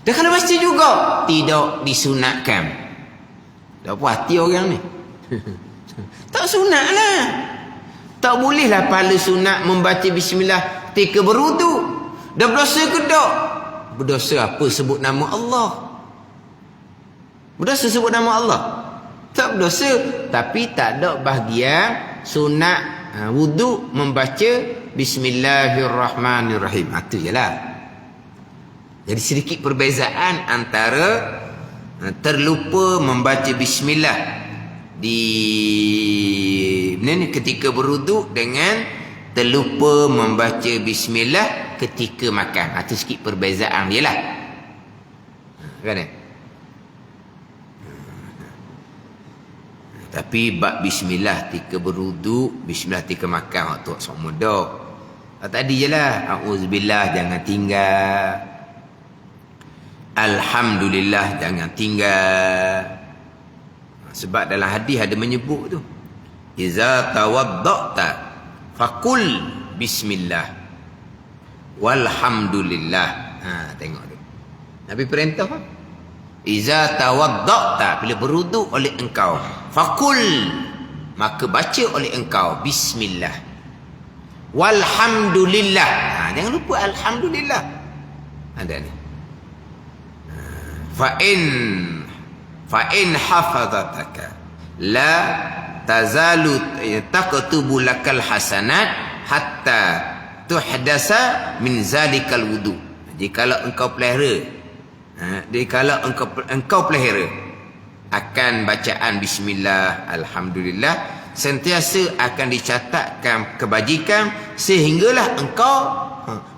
Dan kalau baca juga tidak disunatkan. Dah puas hati orang ni. Tak sunat lah. Tak bolehlah pahala sunat membaca bismillah ketika berwuduk. Dah berdosa ke tak? Berdosa apa sebut nama Allah? Berdosa sebut nama Allah? Tak berdosa. Tapi tak ada bahagian sunat wuduk membaca bismillahirrahmanirrahim. Itu je lah. Jadi sedikit perbezaan antara terlupa membaca bismillah ketika berwuduk dengan terlupa membaca bismillah ketika makan. Itu sikit perbezaan dia lah. Kan? Tapi bab bismillah ketika berwuduk, bismillah ketika makan, tu semua dah. Tadi je lah, auzubillah jangan tinggal, alhamdulillah jangan tinggal. Sebab dalam hadis ada menyebut tu. Iza tawadda'ta faqul bismillah walhamdulillah. Tengok tu. Nabi perintah apa? Iza tawadda'ta, bila berwuduk oleh engkau, faqul, maka baca oleh engkau bismillah walhamdulillah. Jangan lupa alhamdulillah. Ada ni. Fa in hafazataka la tazalu taqtubu lakal hasanat hatta tuhdasa min zalikal wudu. Jikalau engkau pelihara, engkau pelihara akan bacaan bismillah, alhamdulillah, sentiasa akan dicatatkan kebajikan sehinggalah engkau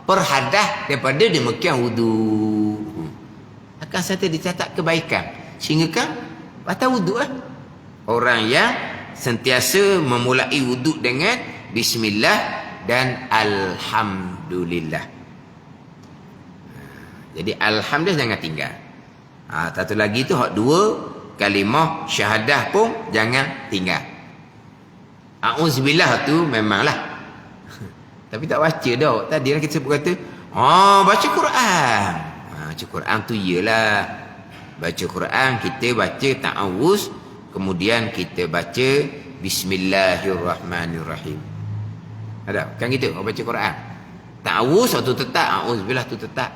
perhadas daripada demikian wudu. Akan sentiasa dicatat kebaikan sehingga kan batal wudu lah. Orang yang sentiasa memulai wudu dengan bismillah dan alhamdulillah. Jadi alhamdulillah jangan tinggal. Satu lagi tu hak dua kalimah syahadah pun jangan tinggal. A'udzubillah tu memanglah. Tapi tak baca dah. Tadi lah kita sebut kata, baca Quran. Baca Quran tu iyalah. Baca Quran, kita baca ta'awuz, kemudian kita baca bismillahirrahmanirrahim. Ada? Kan gitu, orang baca Quran. Ta'awuz tu tetap, a'udzubillah tu tetap.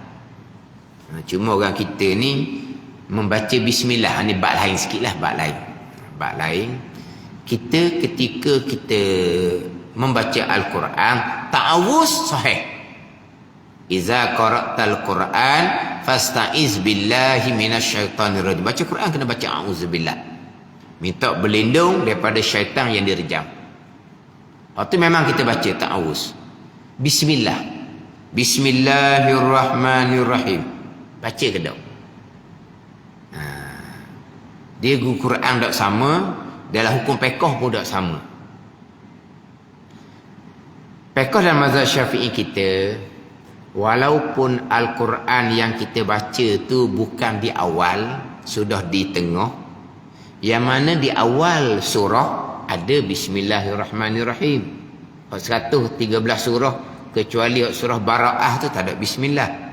Cuma orang kita ni membaca bismillah, ni bab lain sikit lah, bab lain. Kita ketika kita membaca Al-Quran, ta'awuz sahih. Iza qara'tal Quran fasta'iz billahi minasyaitanir rajim. Baca Quran kena baca a'udzubillah. Minta berlindung daripada syaitan yang direjam. Itu memang kita baca ta'awuz. Bismillah. Bismillahirrahmanirrahim. Baca ke tak? Dia guru Quran tak sama, dalam hukum fiqh pun tak sama. Fiqh dalam mazhab Syafi'i kita, walaupun Al-Quran yang kita baca tu bukan di awal, sudah di tengah, yang mana di awal surah ada bismillahirrahmanirrahim. 113 surah kecuali surah Bara'ah tu tak ada bismillah.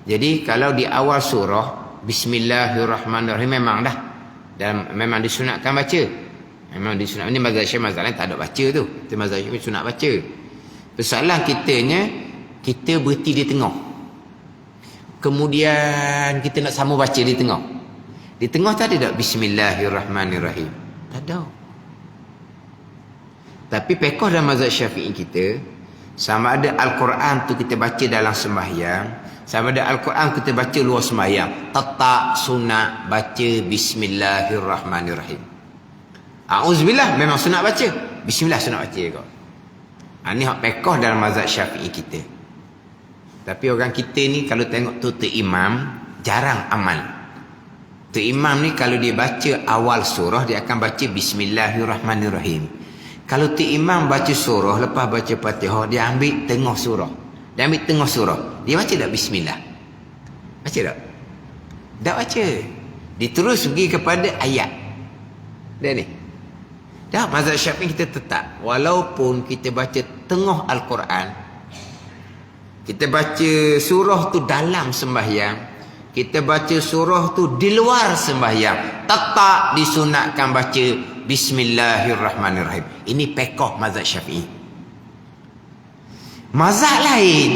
Jadi kalau di awal surah bismillahirrahmanirrahim memang dah, dan memang disunatkan baca. Memang disunat. Ini mazhab Syafi'i, mazhab lain tak ada baca tu. Itu mazhab Syafi'i sunat baca. Persoalan kitanya, kita berhenti di tengah. Kemudian kita nak sama baca di tengah. Di tengah tak ada tak bismillahirrahmanirrahim? Tak ada. Tapi fiqh dalam mazhab Syafi'i kita, sama ada Al-Quran tu kita baca dalam sembahyang, sama ada Al-Quran kita baca luar sembahyang, tetap sunat baca bismillahirrahmanirrahim. A'udzubillah memang sunat baca. Bismillah sunat baca kau. Ini hak fiqh dalam mazhab Syafi'i kita. Tapi orang kita ni kalau tengok tu imam jarang amal. Tu imam ni kalau dia baca awal surah, dia akan baca bismillahirrahmanirrahim. Kalau tu imam baca surah, lepas baca Fatihah, dia ambil tengah surah. Dia ambil tengah surah. Dia baca tak bismillah? Baca tak? Tak baca. Dia terus pergi kepada ayat. Dia ni. Dah mazhab Syafi'i kita tetap, walaupun kita baca tengah Al-Quran, kita baca surah tu dalam sembahyang, kita baca surah tu di luar sembahyang, tetap disunatkan baca bismillahirrahmanirrahim. Ini fiqh mazhab Syafi'i. Mazhab lain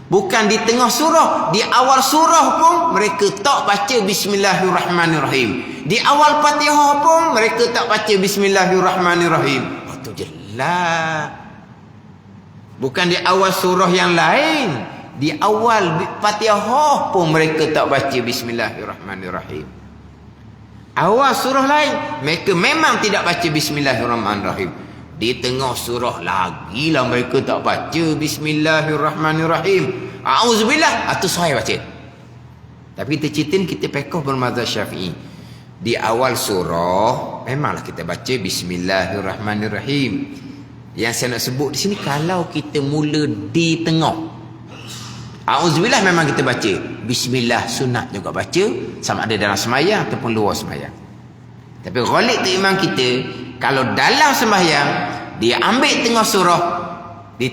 bukan di tengah surah, di awal surah pun mereka tak baca bismillahirrahmanirrahim. Di awal Fatihah pun mereka tak baca bismillahirrahmanirrahim. Itu jelas. Bukan di awal surah yang lain, di awal Fatihah pun mereka tak baca bismillahirrahmanirrahim. Awal surah lain mereka memang tidak baca bismillahirrahmanirrahim. Di tengah surah lagi lah mereka tak baca bismillahirrahmanirrahim. A'udzubillah, itu sahih baca. Tapi kita ceritain kita fiqh bermazhab Syafi'i. Di awal surah memanglah kita baca bismillahirrahmanirrahim. Yang saya nak sebut di sini, kalau kita mula di tengah, a'udzubillah memang kita baca. Bismillah sunat juga baca, sama ada dalam sembahyang ataupun luar sembahyang. Tapi Ghalib tu imam kita, kalau dalam sembahyang dia ambil tengah surah, dia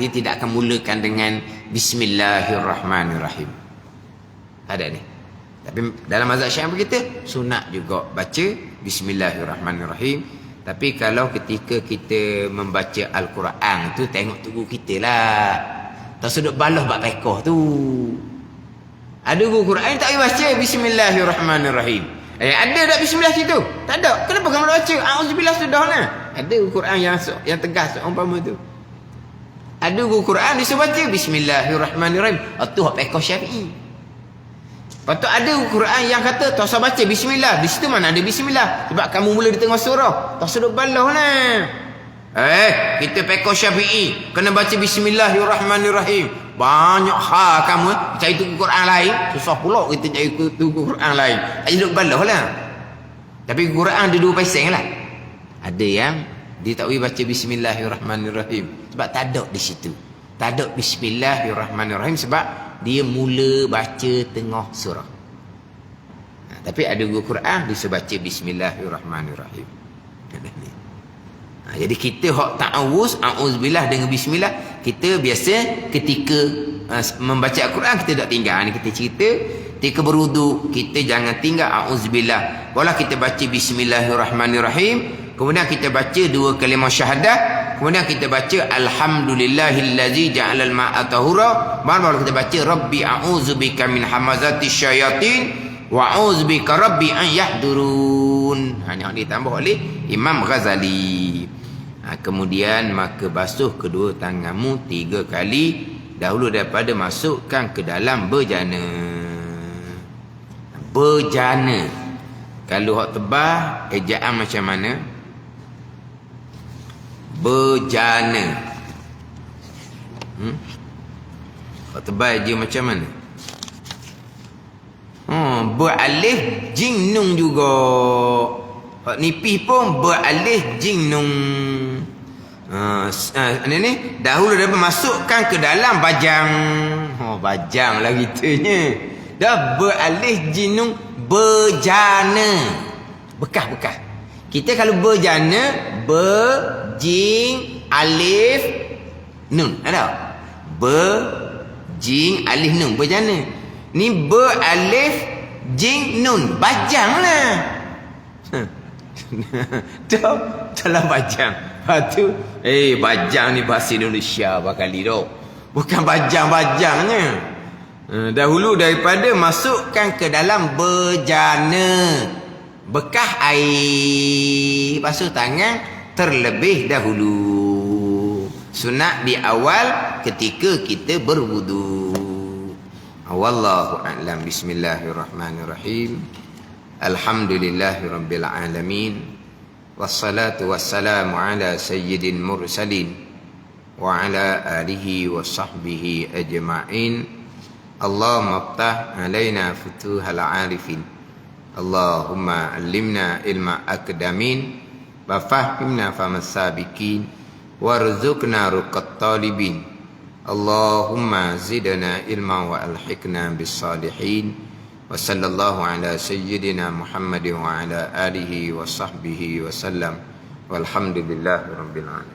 tidak akan mulakan dengan Bismillahirrahmanirrahim. Ada ni. Tapi dalam mazhab Syafi'i kita sunat juga baca Bismillahirrahmanirrahim. Tapi kalau ketika kita membaca Al-Quran tu, tengok tubuh kita lah. Tak sudut balas bak pekoh tu. Ada guru Quran tak boleh baca Bismillahirrahmanirrahim. Ada tak Bismillah situ? Tak ada. Kenapa kamu baca A'udzubillah sudah lah? Ada guru Quran yang tegas umpama tu. Ada guru Quran disuruh baca Bismillahirrahmanirrahim. Itu hak pekoh Syafi'i. Lepas tu ada Quran yang kata tak usah baca Bismillah. Di situ mana ada Bismillah? Sebab kamu mula di tengah surah. Tak sudut balah lah. Kita pekoh Syafi'i kena baca Bismillahirrahmanirrahim. Banyak hal kamu cari tuku Quran lain. Susah pula kita cari tuku Quran lain. Tak sudut balah lah. Tapi Quran ada dua pasang lah. Ada yang dia tak boleh baca Bismillahirrahmanirrahim sebab tak ada di situ. Tak ada Bismillahirrahmanirrahim sebab dia mula baca tengah surah. Tapi ada guru Quran dia baca Bismillahirrahmanirrahim. Jadi kita hak ta'awuz, a'udzubillah dengan bismillah, kita biasa ketika membaca Al-Quran kita tak tinggal. Ni kita cerita, ketika berwudu kita jangan tinggal a'udzubillah. Kalau kita baca Bismillahirrahmanirrahim, kemudian kita baca dua kalimah syahadah, kemudian kita baca alhamdulillahillazi ja'alal ma'a tahura, baru kita baca rabbi a'udzubika min hamazati syayatin wa a'udzubika rabbi an yahdurun. Ini yang ditambah oleh Imam Ghazali. Kemudian maka basuh kedua tanganmu 3 kali dahulu daripada masukkan ke dalam bejana. Bejana. Kalau hak tebal ejaan macam mana? Bejana. Hak tebal dia macam mana? Beralih jing nung juga. Hak nipis pun beralih jing nung. Ni dahulu dah masukkan ke dalam bajang. Bajang lah gitunya. Dah beralih jing nung bejana. Bekas-bekas. Kita kalau bejana, jing alif nun. Ada? Jing alif nun bejana. Ni alif jing nun bajang lah. Dalam bajang. Lepas tu bajang ni bahasa Indonesia bakali dok. Bukan bajang-bajangnya. Dahulu daripada masukkan ke dalam bejana, bekas air basuh tangan terlebih dahulu. Sunat di awal ketika kita berwudu. Wallahu a'lam. Bismillahirrahmanirrahim. Alhamdulillahirabbil alamin. Wassalatu wassalamu ala sayyidil mursalin wa ala alihi wa sahbihi ajma'in. Allahumma iftah alaina futuhal arifin. Allahumma allimna ilma akdamin wa fahimna famas sabiqin warzuqna ruqat talibin. Allahumma zidna ilma wa alhiqna bis salihin. Wa sallallahu ala sayyidina Muhammadin wa ala alihi wa sahbihi wa sallam. Walhamdulillahi rabbil alamin.